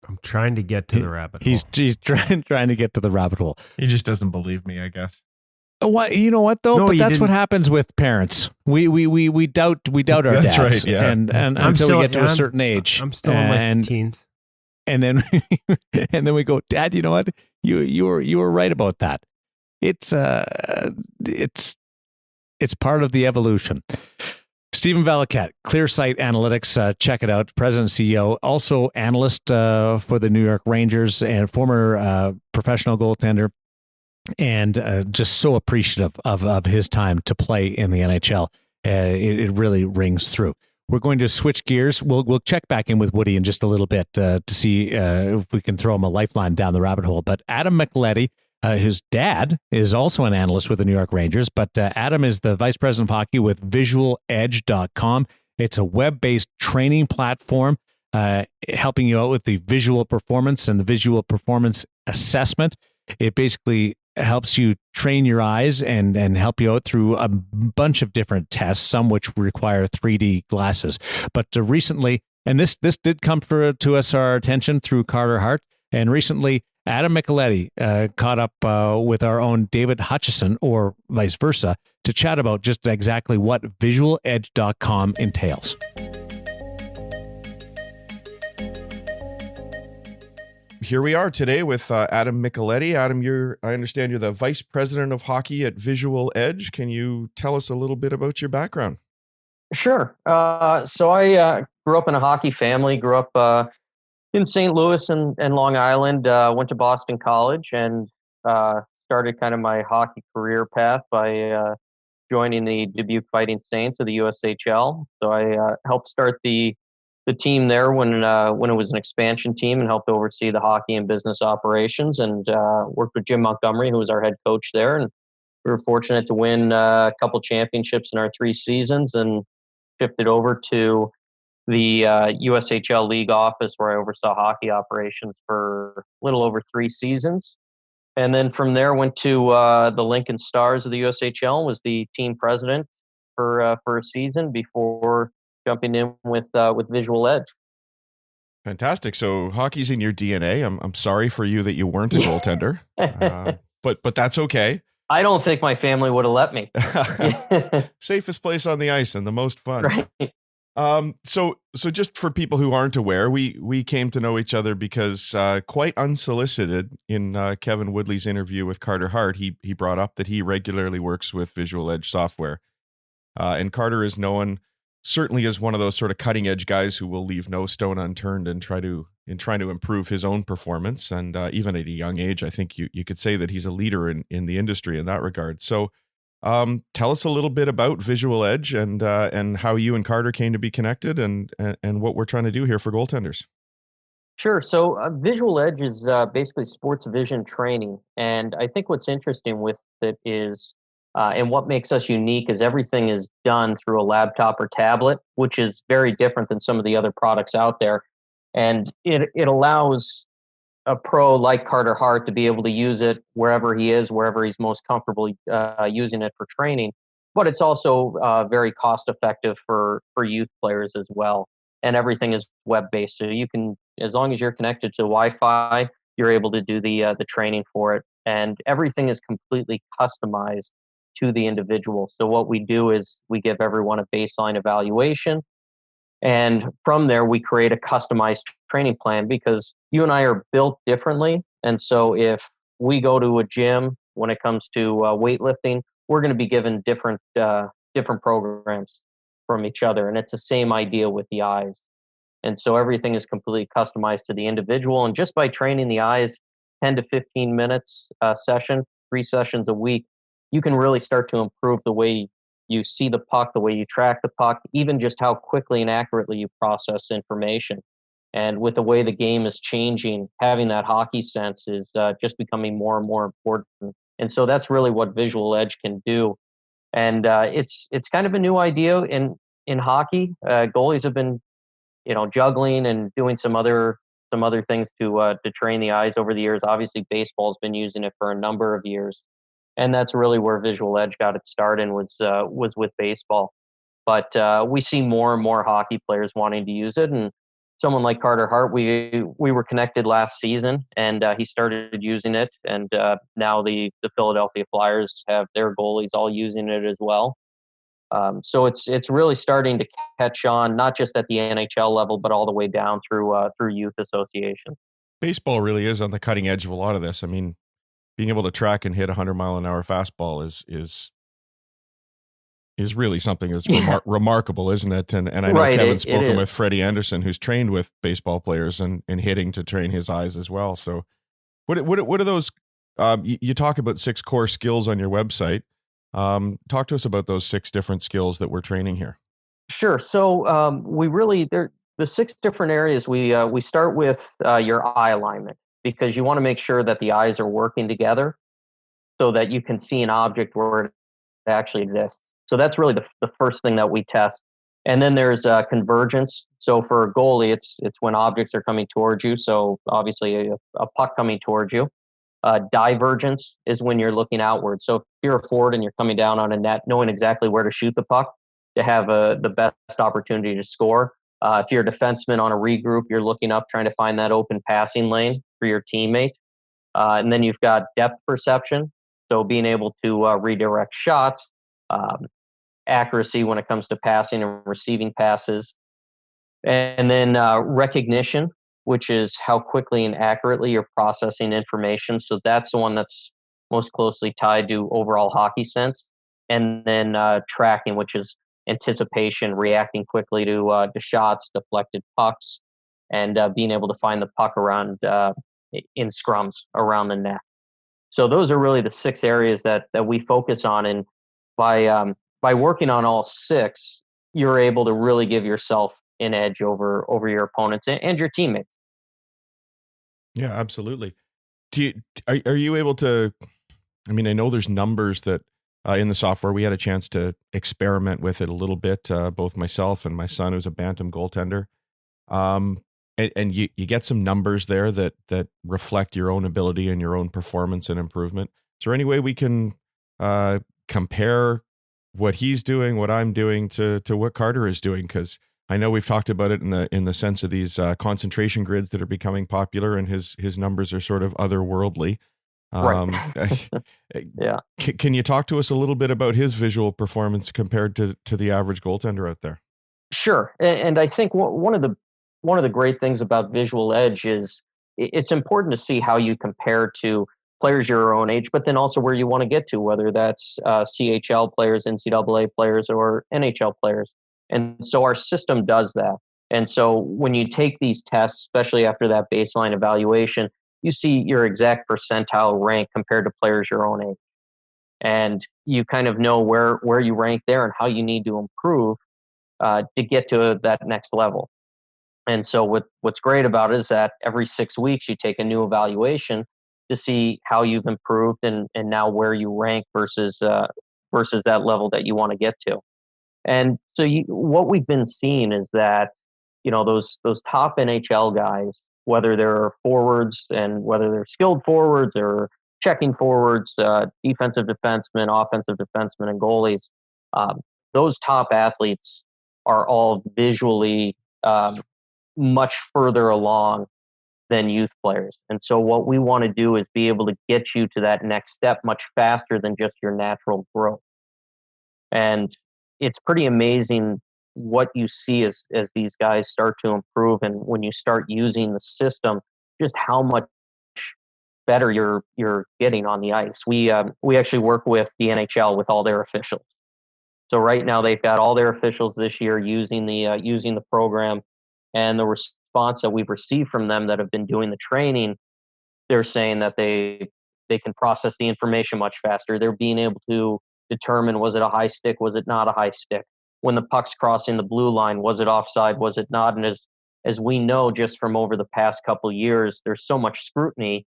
I'm trying to get to the rabbit hole. He's trying to get to the rabbit hole. He just doesn't believe me, I guess. What, you know what though? No, but that's what happens with parents. We doubt our that's dads. Right, yeah. And until we get to a certain age. I'm still in my teens. And then we go, Dad, you know what? You were right about that. It's part of the evolution. Steven Valiquette, ClearSight Analytics, check it out. President and CEO, also analyst for the New York Rangers and former professional goaltender, and just so appreciative of his time to play in the NHL. It really rings through. We're going to switch gears. We'll check back in with Woody in just a little bit to see if we can throw him a lifeline down the rabbit hole. But Adam McLetty, his dad, is also an analyst with the New York Rangers, but Adam is the vice president of hockey with visualedge.com. It's a web-based training platform helping you out with the visual performance and the visual performance assessment. It basically helps you train your eyes and help you out through a bunch of different tests, some which require 3D glasses. But recently, and this did come to our attention through Carter Hart, and recently Adam Micheletti caught up with our own David Hutchison, or vice versa, to chat about just exactly what visualedge.com entails. Here we are today with Adam Micheletti. Adam, I understand you're the vice president of hockey at Visual Edge. Can you tell us a little bit about your background? Sure. So I grew up in a hockey family, grew up in St. Louis and Long Island, went to Boston College, and started kind of my hockey career path by joining the Dubuque Fighting Saints of the USHL. So I helped start the team there when it was an expansion team, and helped oversee the hockey and business operations, and worked with Jim Montgomery, who was our head coach there. And we were fortunate to win a couple championships in our 3 seasons, and shifted over to the USHL league office, where I oversaw hockey operations for a little over 3 seasons. And then from there went to the Lincoln Stars of the USHL, was the team president for a season before jumping in with Visual Edge. Fantastic. So hockey's in your DNA. I'm sorry for you that you weren't a goaltender, but that's okay. I don't think my family would have let me. Safest place on the ice and the most fun. Right. So just for people who aren't aware, we came to know each other because quite unsolicited in Kevin Woodley's interview with Carter Hart, he brought up that he regularly works with Visual Edge software, and Carter is known certainly as one of those sort of cutting edge guys who will leave no stone unturned and trying to improve his own performance. And even at a young age, I think you could say that he's a leader in the industry in that regard. So tell us a little bit about Visual Edge and how you and Carter came to be connected, and what we're trying to do here for goaltenders. Sure. So Visual Edge is basically sports vision training. And I think what's interesting with it is, and what makes us unique, is everything is done through a laptop or tablet, which is very different than some of the other products out there. And it allows a pro like Carter Hart to be able to use it wherever he is, wherever he's most comfortable using it for training. But it's also very cost effective for youth players as well. And everything is web-based. So you can, as long as you're connected to Wi-Fi, you're able to do the training for it. And everything is completely customized to the individual. So what we do is we give everyone a baseline evaluation, and from there we create a customized training plan, because you and I are built differently. And so if we go to a gym, when it comes to weightlifting, we're going to be given different programs from each other, and it's the same idea with the eyes. And so everything is completely customized to the individual, and just by training the eyes 10 to 15 minutes session, 3 sessions a week, you can really start to improve the way you see the puck, the way you track the puck, even just how quickly and accurately you process information. And with the way the game is changing, having that hockey sense is just becoming more and more important. And so that's really what Visual Edge can do. And it's kind of a new idea in hockey. Goalies have been, juggling and doing some other things to train the eyes over the years. Obviously, baseball's been using it for a number of years. And that's really where Visual Edge got its start, and was with baseball. But we see more and more hockey players wanting to use it. And someone like Carter Hart, we were connected last season, and he started using it. And now the Philadelphia Flyers have their goalies all using it as well. So it's really starting to catch on, not just at the NHL level, but all the way down through youth associations. Baseball really is on the cutting edge of a lot of this. I mean, being able to track and hit 100-mile-an-hour fastball is really something that's remarkable, isn't it? And I know Kevin's spoken with Freddie Anderson, who's trained with baseball players and hitting to train his eyes as well. So what are those? You talk about 6 core skills on your website. Talk to us about those 6 different skills that we're training here. Sure. So the 6 different areas. We start with your eye alignment, because you want to make sure that the eyes are working together so that you can see an object where it actually exists. So that's really the first thing that we test. And then there's convergence. So for a goalie, it's when objects are coming towards you. So obviously a puck coming towards you. Divergence is when you're looking outward. So if you're a forward and you're coming down on a net, knowing exactly where to shoot the puck to have the best opportunity to score. If you're a defenseman on a regroup, you're looking up, trying to find that open passing lane for your teammate. And then you've got depth perception. So being able to redirect shots, accuracy when it comes to passing and receiving passes. And then recognition, which is how quickly and accurately you're processing information. So that's the one that's most closely tied to overall hockey sense. And then tracking, which is anticipation, reacting quickly to shots, deflected pucks, and being able to find the puck around in scrums around the net. So those are really the 6 areas that we focus on. And by working on all 6, you're able to really give yourself an edge over your opponents and your teammates. Yeah, absolutely. Are you able to, I mean, I know there's numbers that in the software, we had a chance to experiment with it a little bit, both myself and my son, who's a bantam goaltender. And you get some numbers there that reflect your own ability and your own performance and improvement. Is there any way we can compare what he's doing, what I'm doing to what Carter is doing? Because I know we've talked about it in the sense of these concentration grids that are becoming popular, and his numbers are sort of otherworldly. Right. Yeah. Can you talk to us a little bit about his visual performance compared to the average goaltender out there? Sure. And I think one of the great things about Visual Edge is it's important to see how you compare to players your own age, but then also where you want to get to, whether that's CHL players, NCAA players, or NHL players. And so our system does that. And so when you take these tests, especially after that baseline evaluation, you see your exact percentile rank compared to players your own age. And you kind of know where you rank there and how you need to improve to get to that next level. And so what's great about it is that every 6 weeks you take a new evaluation to see how you've improved and now where you rank versus that level that you want to get to. And so what we've been seeing is that, those top NHL guys, whether they're forwards and whether they're skilled forwards or checking forwards, defensive defensemen, offensive defensemen, and goalies, those top athletes are all visually much further along than youth players. And so what we want to do is be able to get you to that next step much faster than just your natural growth. And it's pretty amazing what you see as these guys start to improve, and when you start using the system, just how much better you're getting on the ice. We actually work with the NHL with all their officials. So right now they've got all their officials this year using the program, and the response that we've received from them that have been doing the training, they're saying that they can process the information much faster. They're being able to determine, was it a high stick, was it not a high stick? When the puck's crossing the blue line, was it offside, was it not? And as we know, just from over the past couple of years, there's so much scrutiny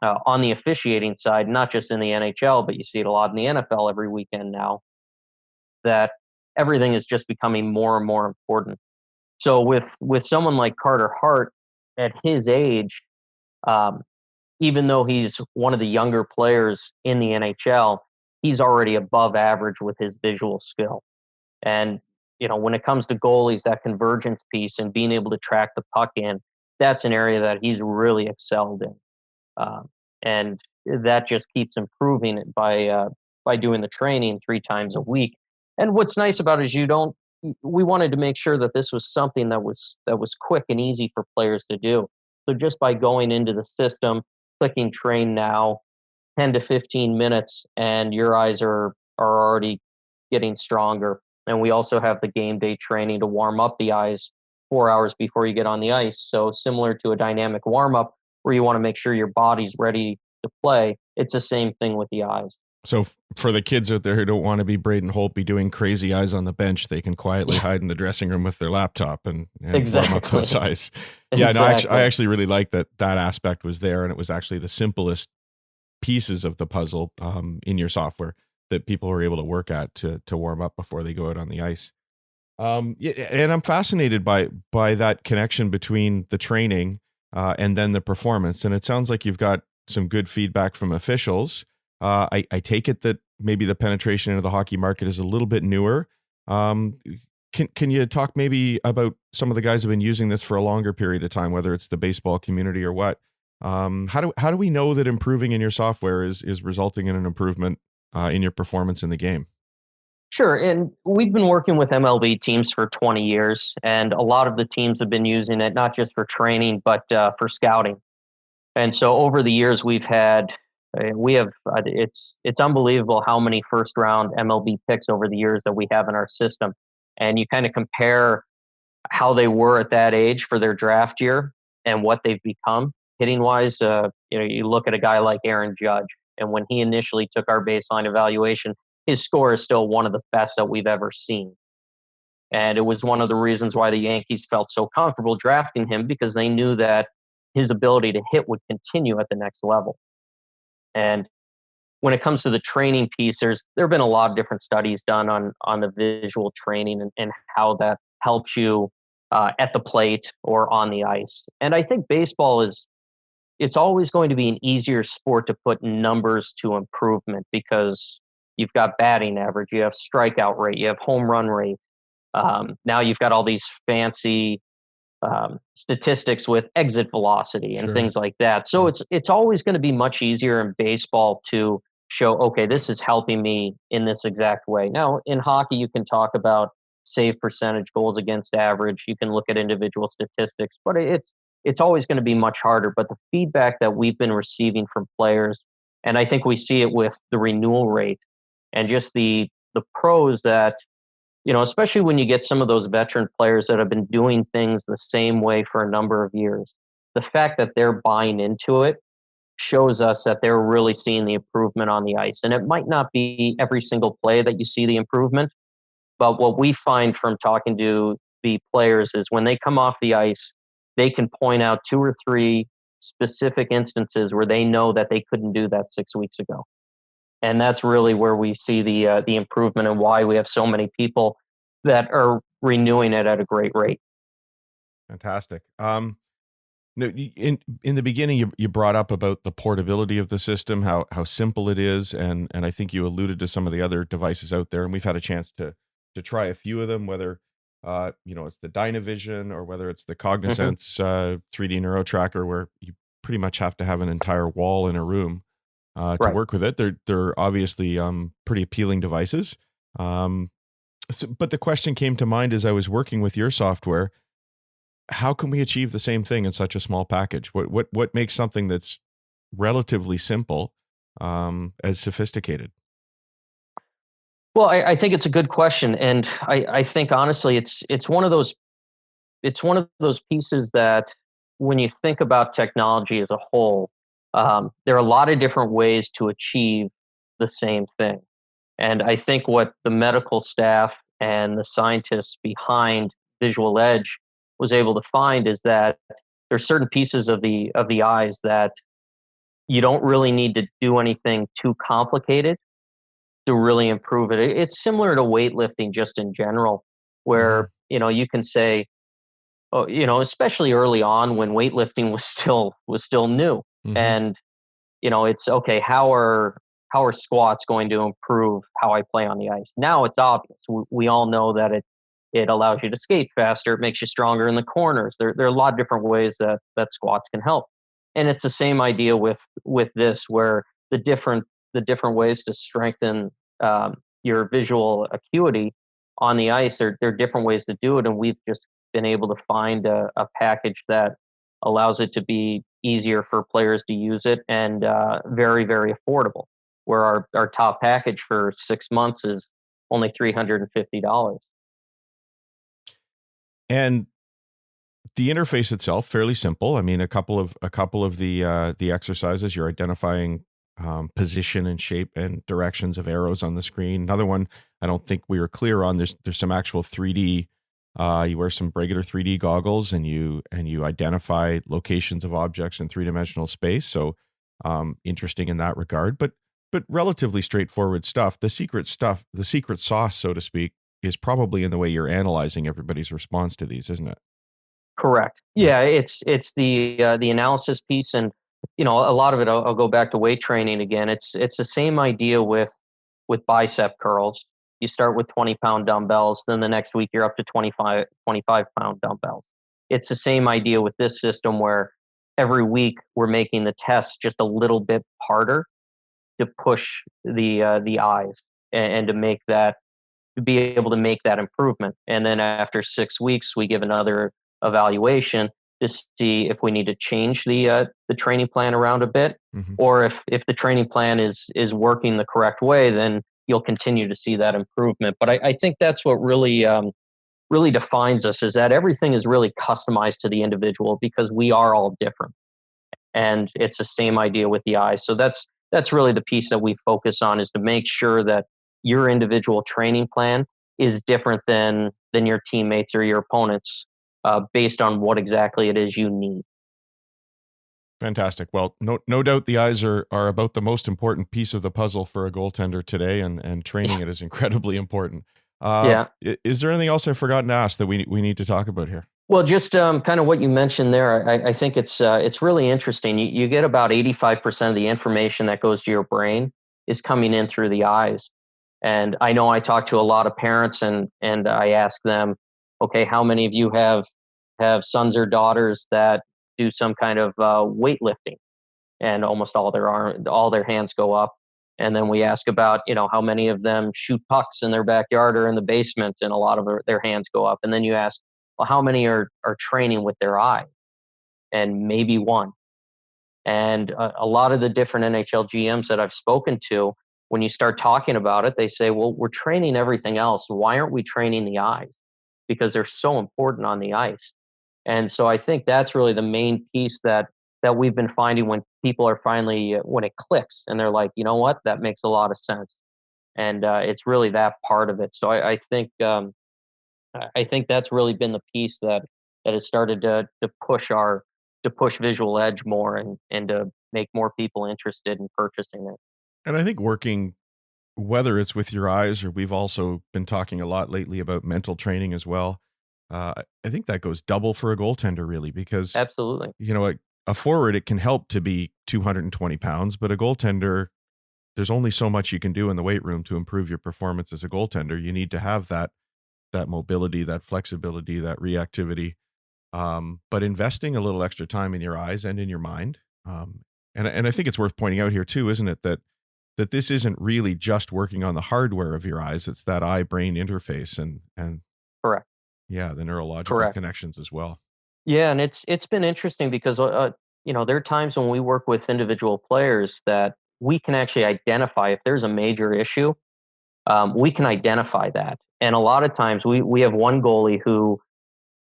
on the officiating side, not just in the NHL, but you see it a lot in the NFL every weekend now, that everything is just becoming more and more important. So with someone like Carter Hart at his age, even though he's one of the younger players in the NHL, he's already above average with his visual skill. And, when it comes to goalies, that convergence piece and being able to track the puck in, that's an area that he's really excelled in. And that just keeps improving it by doing the training 3 times a week. And what's nice about it is we wanted to make sure that this was something that was quick and easy for players to do. So just by going into the system, clicking train now, 10 to 15 minutes, and your eyes are already getting stronger. And we also have the game day training to warm up the eyes 4 hours before you get on the ice. So similar to a dynamic warm up where you want to make sure your body's ready to play, it's the same thing with the eyes. So for the kids out there who don't want to be Braden Holtby doing crazy eyes on the bench, they can quietly hide in the dressing room with their laptop and exactly. warm up those eyes. Yeah, exactly. No, I actually really like that aspect was there, and it was actually the simplest pieces of the puzzle in your software that people were able to work at to warm up before they go out on the ice. Yeah, and I'm fascinated by that connection between the training and then the performance. And it sounds like you've got some good feedback from officials. I take it that maybe the penetration into the hockey market is a little bit newer. Can you talk maybe about some of the guys who have been using this for a longer period of time, whether it's the baseball community or what? How do we know that improving in your software is resulting in an improvement in your performance in the game? Sure. And we've been working with MLB teams for 20 years, and a lot of the teams have been using it not just for training, but for scouting. And so over the years, it's unbelievable how many first round MLB picks over the years that we have in our system. And you kind of compare how they were at that age for their draft year and what they've become hitting wise. You look at a guy like Aaron Judge, and when he initially took our baseline evaluation, his score is still one of the best that we've ever seen. And it was one of the reasons why the Yankees felt so comfortable drafting him, because they knew that his ability to hit would continue at the next level. And when it comes to the training piece, there have been a lot of different studies done on the visual training and how that helps you at the plate or on the ice. And I think baseball it's always going to be an easier sport to put numbers to improvement, because you've got batting average, you have strikeout rate, you have home run rate. Now you've got all these fancy statistics with exit velocity and things like that. So it's always going to be much easier in baseball to show, okay, this is helping me in this exact way. Now in hockey, you can talk about save percentage, goals against average. You can look at individual statistics, but it's always going to be much harder. But the feedback that we've been receiving from players, and I think we see it with the renewal rate and just the pros that, especially when you get some of those veteran players that have been doing things the same way for a number of years, the fact that they're buying into it shows us that they're really seeing the improvement on the ice. And it might not be every single play that you see the improvement, but what we find from talking to the players is when they come off the ice, they can point out 2 or 3 specific instances where they know that they couldn't do that 6 weeks ago. And that's really where we see the improvement, and why we have so many people that are renewing it at a great rate. Fantastic. In the beginning, you brought up about the portability of the system, how simple it is, and I think you alluded to some of the other devices out there, and we've had a chance to try a few of them, whether it's the Dynavision or whether it's the Cognizance 3D Neuro Tracker, where you pretty much have to have an entire wall in a room to work with it. They're obviously pretty appealing devices. But the question came to mind as I was working with your software: how can we achieve the same thing in such a small package? What makes something that's relatively simple as sophisticated? Well, I think it's a good question, and I think honestly, it's one of those pieces that when you think about technology as a whole, there are a lot of different ways to achieve the same thing. And I think what the medical staff and the scientists behind Visual Edge was able to find is that there's certain pieces of the eyes that you don't really need to do anything too complicated to really improve it. It's similar to weightlifting just in general, where you can say, especially early on when weightlifting was still new, and it's okay. How are squats going to improve how I play on the ice? Now it's obvious. We all know that it allows you to skate faster. It makes you stronger in the corners. There are a lot of different ways that squats can help. And it's the same idea with this, where the different ways to strengthen your visual acuity on the ice, there are different ways to do it. And we've just been able to find a package that allows it to be easier for players to use it, and very, very affordable, where our top package for 6 months is only $350. And the interface itself, fairly simple. I mean, a couple of the exercises, you're identifying position and shape and directions of arrows on the screen. Another one I don't think we were clear on. There's some actual 3D. You wear some regular 3D goggles, and you identify locations of objects in 3-dimensional space. So interesting in that regard, but relatively straightforward stuff. The secret sauce, so to speak, is probably in the way you're analyzing everybody's response to these, isn't it? Correct. Yeah, it's the analysis piece, and a lot of it. I'll go back to weight training again. It's the same idea with bicep curls. You start with 20-pound dumbbells, then the next week you're up to 25-pound dumbbells. It's the same idea with this system where every week we're making the tests just a little bit harder to push the eyes and to make that, to be able to make that improvement. And then after 6 weeks, we give another evaluation to see if we need to change the training plan around a bit, or if the training plan is working the correct way, then you'll continue to see that improvement. But I think that's what really defines us, is that everything is really customized to the individual because we are all different. And it's the same idea with the eyes. So that's really the piece that we focus on, is to make sure that your individual training plan is different than your teammates or your opponents, based on what exactly it is you need. Fantastic. Well, no doubt the eyes are about the most important piece of the puzzle for a goaltender today, and training it is incredibly important. Is there anything else I've forgotten to ask that we need to talk about here? Well, just kind of what you mentioned there, I think it's really interesting. You get about 85% of the information that goes to your brain is coming in through the eyes. And I know I talk to a lot of parents, and I ask them, okay, how many of you have sons or daughters that do some kind of weightlifting? And almost all their hands go up. And then we ask about, how many of them shoot pucks in their backyard or in the basement, and a lot of their hands go up. And then you ask, well, how many are training with their eye? And maybe one. And a lot of the different NHL GMs that I've spoken to, when you start talking about it, they say, well, we're training everything else. Why aren't we training the eyes? Because they're so important on the ice. And so I think that's really the main piece that we've been finding when people are finally, when it clicks and they're like, you know what, that makes a lot of sense. And it's really that part of it. So I think that's really been the piece that has started to push Visual Edge more, and to make more people interested in purchasing it. And I think working, whether it's with your eyes, or we've also been talking a lot lately about mental training as well. I think that goes double for a goaltender, really, because absolutely, a forward, it can help to be 220 pounds, but a goaltender, there's only so much you can do in the weight room to improve your performance as a goaltender. You need to have that mobility, that flexibility, that reactivity, but investing a little extra time in your eyes and in your mind. And I think it's worth pointing out here too, isn't it, that this isn't really just working on the hardware of your eyes. It's that eye-brain interface and correct. Yeah, the neurological connections as well. Yeah, and it's been interesting because there are times when we work with individual players that we can actually identify if there's a major issue. We can identify that, and a lot of times we have one goalie who,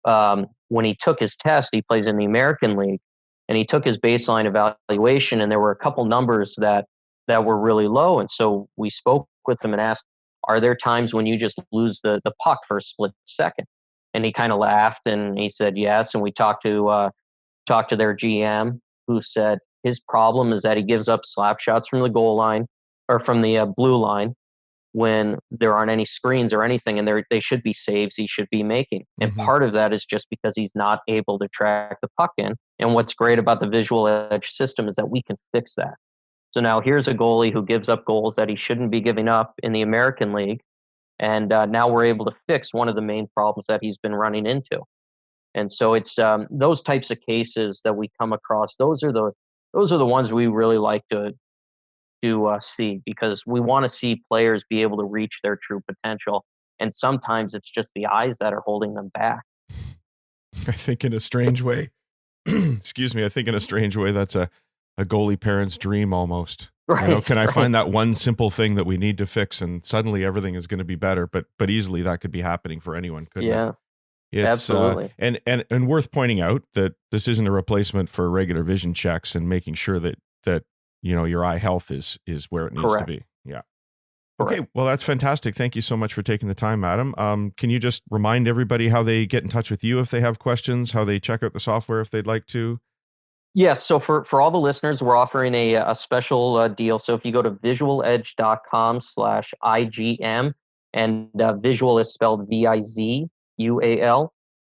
when he took his test, he plays in the American League, and he took his baseline evaluation, and there were a couple numbers that were really low, and so we spoke with him and asked, "Are there times when you just lose the puck for a split second?" And he kind of laughed and he said yes. And we talked to their GM, who said his problem is that he gives up slap shots from the goal line or from the blue line when there aren't any screens or anything, and they should be saves he should be making. And part of that is just because he's not able to track the puck in. And what's great about the Visual Edge system is that we can fix that. So now here's a goalie who gives up goals that he shouldn't be giving up in the American League. And now we're able to fix one of the main problems that he's been running into. And so it's those types of cases that we come across. Those are the ones we really like to see, because we want to see players be able to reach their true potential. And sometimes it's just the eyes that are holding them back. I think in a strange way, excuse me, that's a goalie parent's dream almost. Right, can I find that one simple thing that we need to fix, and suddenly everything is going to be better? But easily that could be happening for anyone, couldn't it? Yeah, absolutely. And worth pointing out that this isn't a replacement for regular vision checks and making sure that your eye health is where it needs to be. Yeah. Correct. Okay. Well, that's fantastic. Thank you so much for taking the time, Adam. Can you just remind everybody how they get in touch with you if they have questions, how they check out the software if they'd like to? Yes. So for all the listeners, we're offering a special deal. So if you go to visualedge.com/IGM, And Visual is spelled VIZUAL. So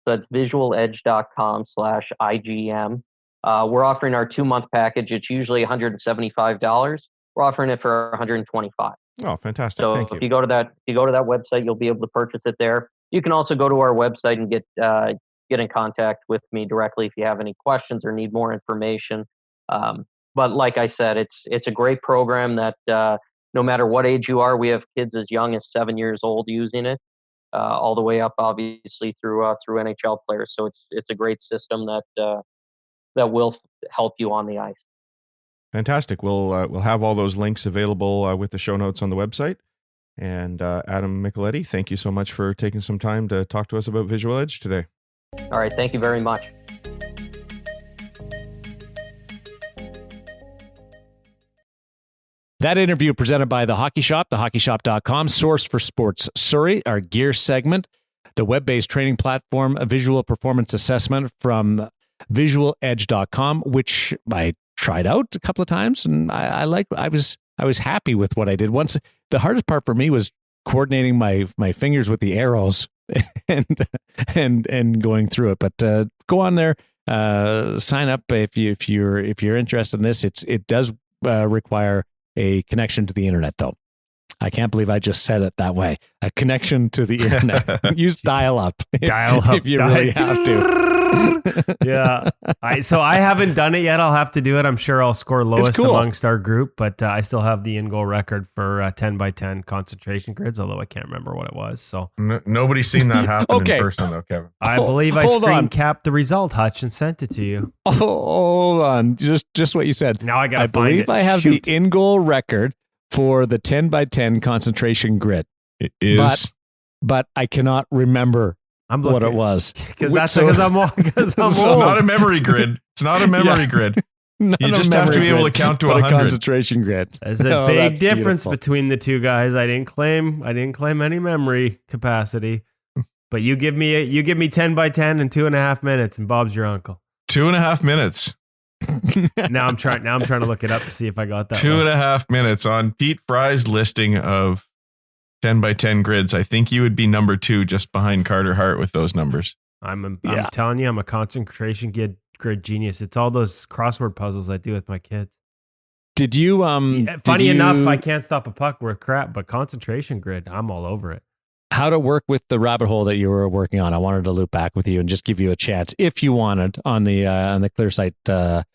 that's visualedge.com/IGM. We're offering our 2-month package. It's usually $175. We're offering it for $125. Oh, fantastic. So Thank you. if you go to that website, you'll be able to purchase it there. You can also go to our website and get in contact with me directly if you have any questions or need more information. But like I said, it's a great program that no matter what age you are, we have kids as young as 7 years old using it, all the way up, obviously, through NHL players. So it's a great system that will help you on the ice. Fantastic. We'll have all those links available with the show notes on the website. And Adam Micheletti, thank you so much for taking some time to talk to us about Visual Edge today. All right. Thank you very much. That interview presented by The Hockey Shop, thehockeyshop.com, source for sports Surrey, our gear segment, the web-based training platform, a visual performance assessment from visualedge.com, which I tried out a couple of times, and I was happy with what I did. Once, the hardest part for me was coordinating my fingers with the arrows and going through it. But go on there, sign up if you're interested in this. It does require a connection to the internet, though. I can't believe I just said it that way. A connection to the internet. Use dial-up. If you really have to. Yeah. So I haven't done it yet. I'll have to do it. I'm sure I'll score lowest amongst our group, but I still have the InGoal record for 10x10 concentration grids, although I can't remember what it was. So nobody's seen that happen in person, though, Kevin. I believe I screen capped the result, Hutch, and sent it to you. Oh, hold on. Just what you said. Now I got to find it. I believe I have the InGoal record for the 10x10 concentration grid. It is. But I cannot remember what it was. Because I'm old. It's not a memory grid. It's not a memory grid. You just have to be able to count to 100. A concentration grid. There's a big difference between the two guys. I didn't claim any memory capacity. But you give me 10x10 in 2.5 minutes, and Bob's your uncle. 2.5 minutes. Now I'm trying to look it up to see if I got that. 2.5 minutes on Pete Fry's listing of 10x10 grids. I think you would be number 2 just behind Carter Hart with those numbers. I'm telling you, I'm a concentration grid genius. It's all those crossword puzzles I do with my kids. Did you funny enough, I can't stop a puck worth crap, but concentration grid, I'm all over it. How to work with the rabbit hole that you were working on. I wanted to loop back with you and just give you a chance if you wanted on the ClearSight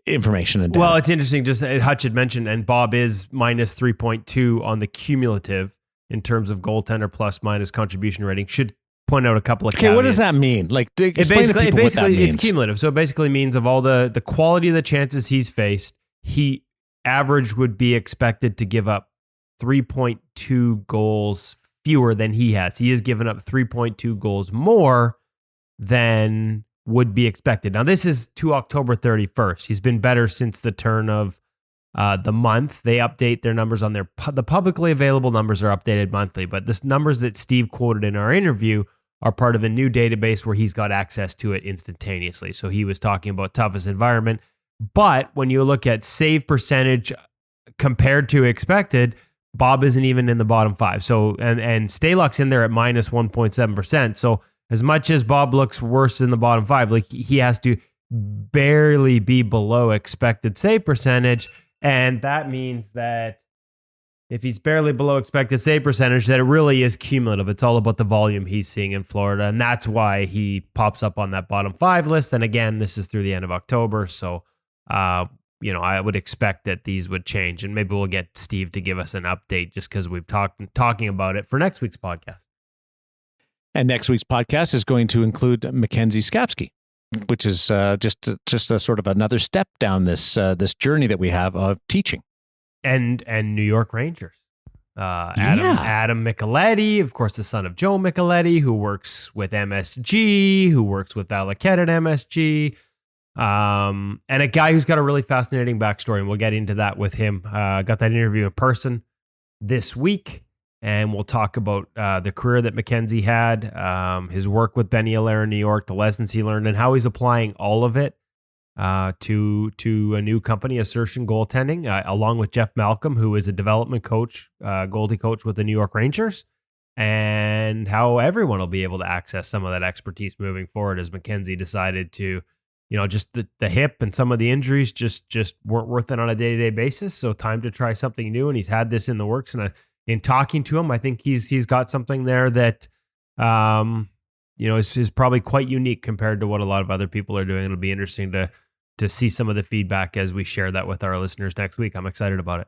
information and data. Well, it's interesting. Just that Hutch had mentioned, and Bob is minus 3.2 on the cumulative in terms of goaltender plus minus contribution rating. Should point out a couple of caveats. What does that mean? Like, explain to people what that means. It's cumulative. So it basically means of all the quality of the chances he's faced, he average would be expected to give up 3.2 goals fewer than he has. He has given up 3.2 goals more than would be expected. Now, this is to October 31st. He's been better since the turn of the month. They update their numbers on the publicly available numbers are updated monthly, but the numbers that Steve quoted in our interview are part of a new database where he's got access to it instantaneously. So he was talking about toughest environment. But when you look at save percentage compared to expected, Bob isn't even in the bottom 5. So, and Stalock's in there at minus 1.7%. So as much as Bob looks worse in the bottom 5, like he has to barely be below expected save percentage. And that means that if he's barely below expected save percentage, that it really is cumulative. It's all about the volume he's seeing in Florida. And that's why he pops up on that bottom 5 list. And again, this is through the end of October. So, I would expect that these would change, and maybe we'll get Steve to give us an update just because we've talking about it for next week's podcast. And next week's podcast is going to include Mackenzie Skapski, which is just a sort of another step down this journey that we have of teaching. And New York Rangers. Adam Micheletti, of course, the son of Joe Micheletti, who works with MSG, who works with Valiquette at MSG. And a guy who's got a really fascinating backstory, and we'll get into that with him. Got that interview in person this week, and we'll talk about the career that Mackenzie had, his work with Benoit Allaire in New York, the lessons he learned, and how he's applying all of it to a new company, Sudarshan Goaltending, along with Jeff Malcolm, who is a development coach, goalie coach with the New York Rangers, and how everyone will be able to access some of that expertise moving forward as Mackenzie decided to, just the hip and some of the injuries just weren't worth it on a day-to-day basis. So time to try something new, and he's had this in the works. And in talking to him, I think he's got something there that is probably quite unique compared to what a lot of other people are doing. It'll be interesting to see some of the feedback as we share that with our listeners next week. I'm excited about it.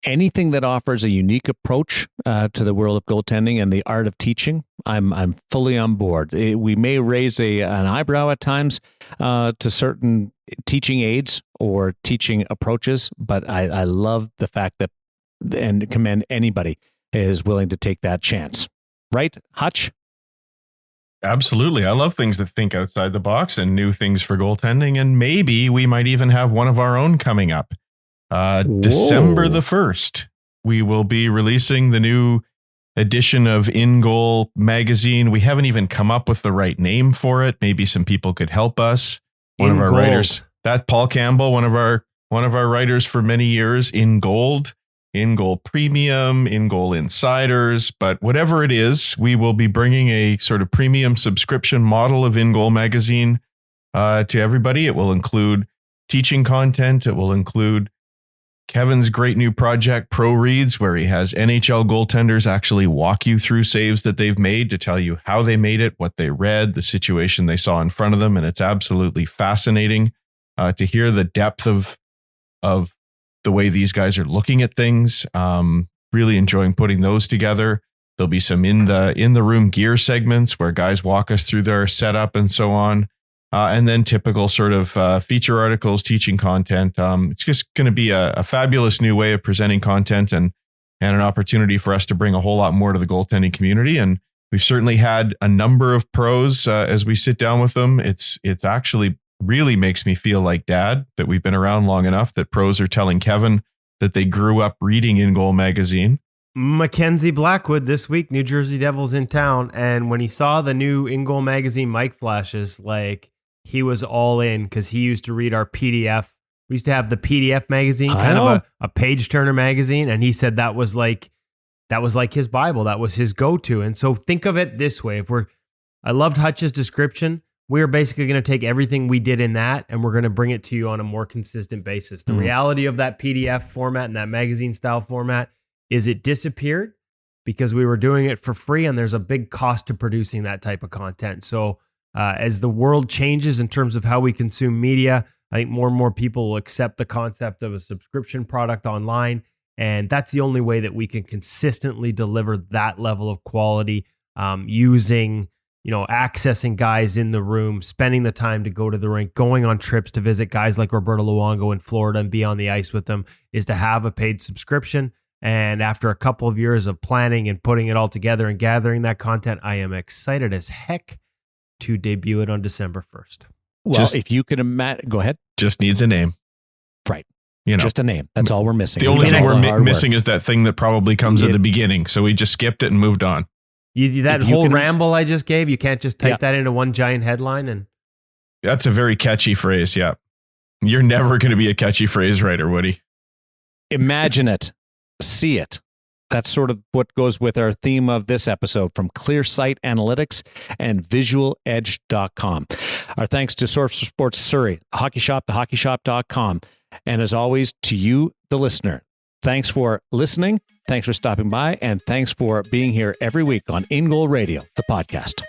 Anything that offers a unique approach to the world of goaltending and the art of teaching, I'm fully on board. We may raise an eyebrow at times to certain teaching aids or teaching approaches, but I love the fact that, and commend anybody is willing to take that chance. Right, Hutch? Absolutely. I love things that think outside the box and new things for goaltending. And maybe we might even have one of our own coming up. December the 1st, we will be releasing the new edition of InGoal magazine. We haven't even come up with the right name for it. Maybe some people could help us. One of our writers, that Paul Campbell, one of our writers for many years, InGoal Premium, InGoal Insiders, but whatever it is, we will be bringing a sort of premium subscription model of InGoal magazine to everybody. It will include teaching content. It will include Kevin's great new project, Pro Reads, where he has NHL goaltenders actually walk you through saves that they've made to tell you how they made it, what they read, the situation they saw in front of them. And it's absolutely fascinating to hear the depth of the way these guys are looking at things. Really enjoying putting those together. There'll be some in the room gear segments where guys walk us through their setup and so on. And then typical sort of feature articles, teaching content. It's just going to be a fabulous new way of presenting content and an opportunity for us to bring a whole lot more to the goaltending community. And we've certainly had a number of pros as we sit down with them. It's actually really makes me feel like dad that we've been around long enough that pros are telling Kevin that they grew up reading InGoal magazine. Mackenzie Blackwood this week, New Jersey Devils in town. And when he saw the new InGoal magazine mic flashes, he was all in because he used to read our PDF. We used to have the PDF magazine, kind of a page turner magazine. And he said that was like his Bible. That was his go-to. And so think of it this way. I loved Hutch's description. We're basically going to take everything we did in that and we're going to bring it to you on a more consistent basis. The reality of that PDF format and that magazine style format is it disappeared because we were doing it for free and there's a big cost to producing that type of content. So as the world changes in terms of how we consume media, I think more and more people will accept the concept of a subscription product online. And that's the only way that we can consistently deliver that level of quality using, accessing guys in the room, spending the time to go to the rink, going on trips to visit guys like Roberto Luongo in Florida and be on the ice with them, is to have a paid subscription. And after a couple of years of planning and putting it all together and gathering that content, I am excited as heck to debut it on December 1st. Well, if you could imagine, go ahead. Just needs a name. Right. Just a name. That's all we're missing. The only thing we're missing is that thing that probably comes at the beginning. So we just skipped it and moved on. That whole ramble I just gave, you can't just type that into one giant headline. And that's a very catchy phrase. Yeah. You're never going to be a catchy phrase writer, Woody. Imagine it. See it. That's sort of what goes with our theme of this episode from ClearSight Analytics and VisualEdge.com. Our thanks to Source for Sports Surrey, Hockey Shop, thehockeyshop.com. And as always, to you, the listener, thanks for listening, thanks for stopping by, and thanks for being here every week on InGoal Radio, the podcast.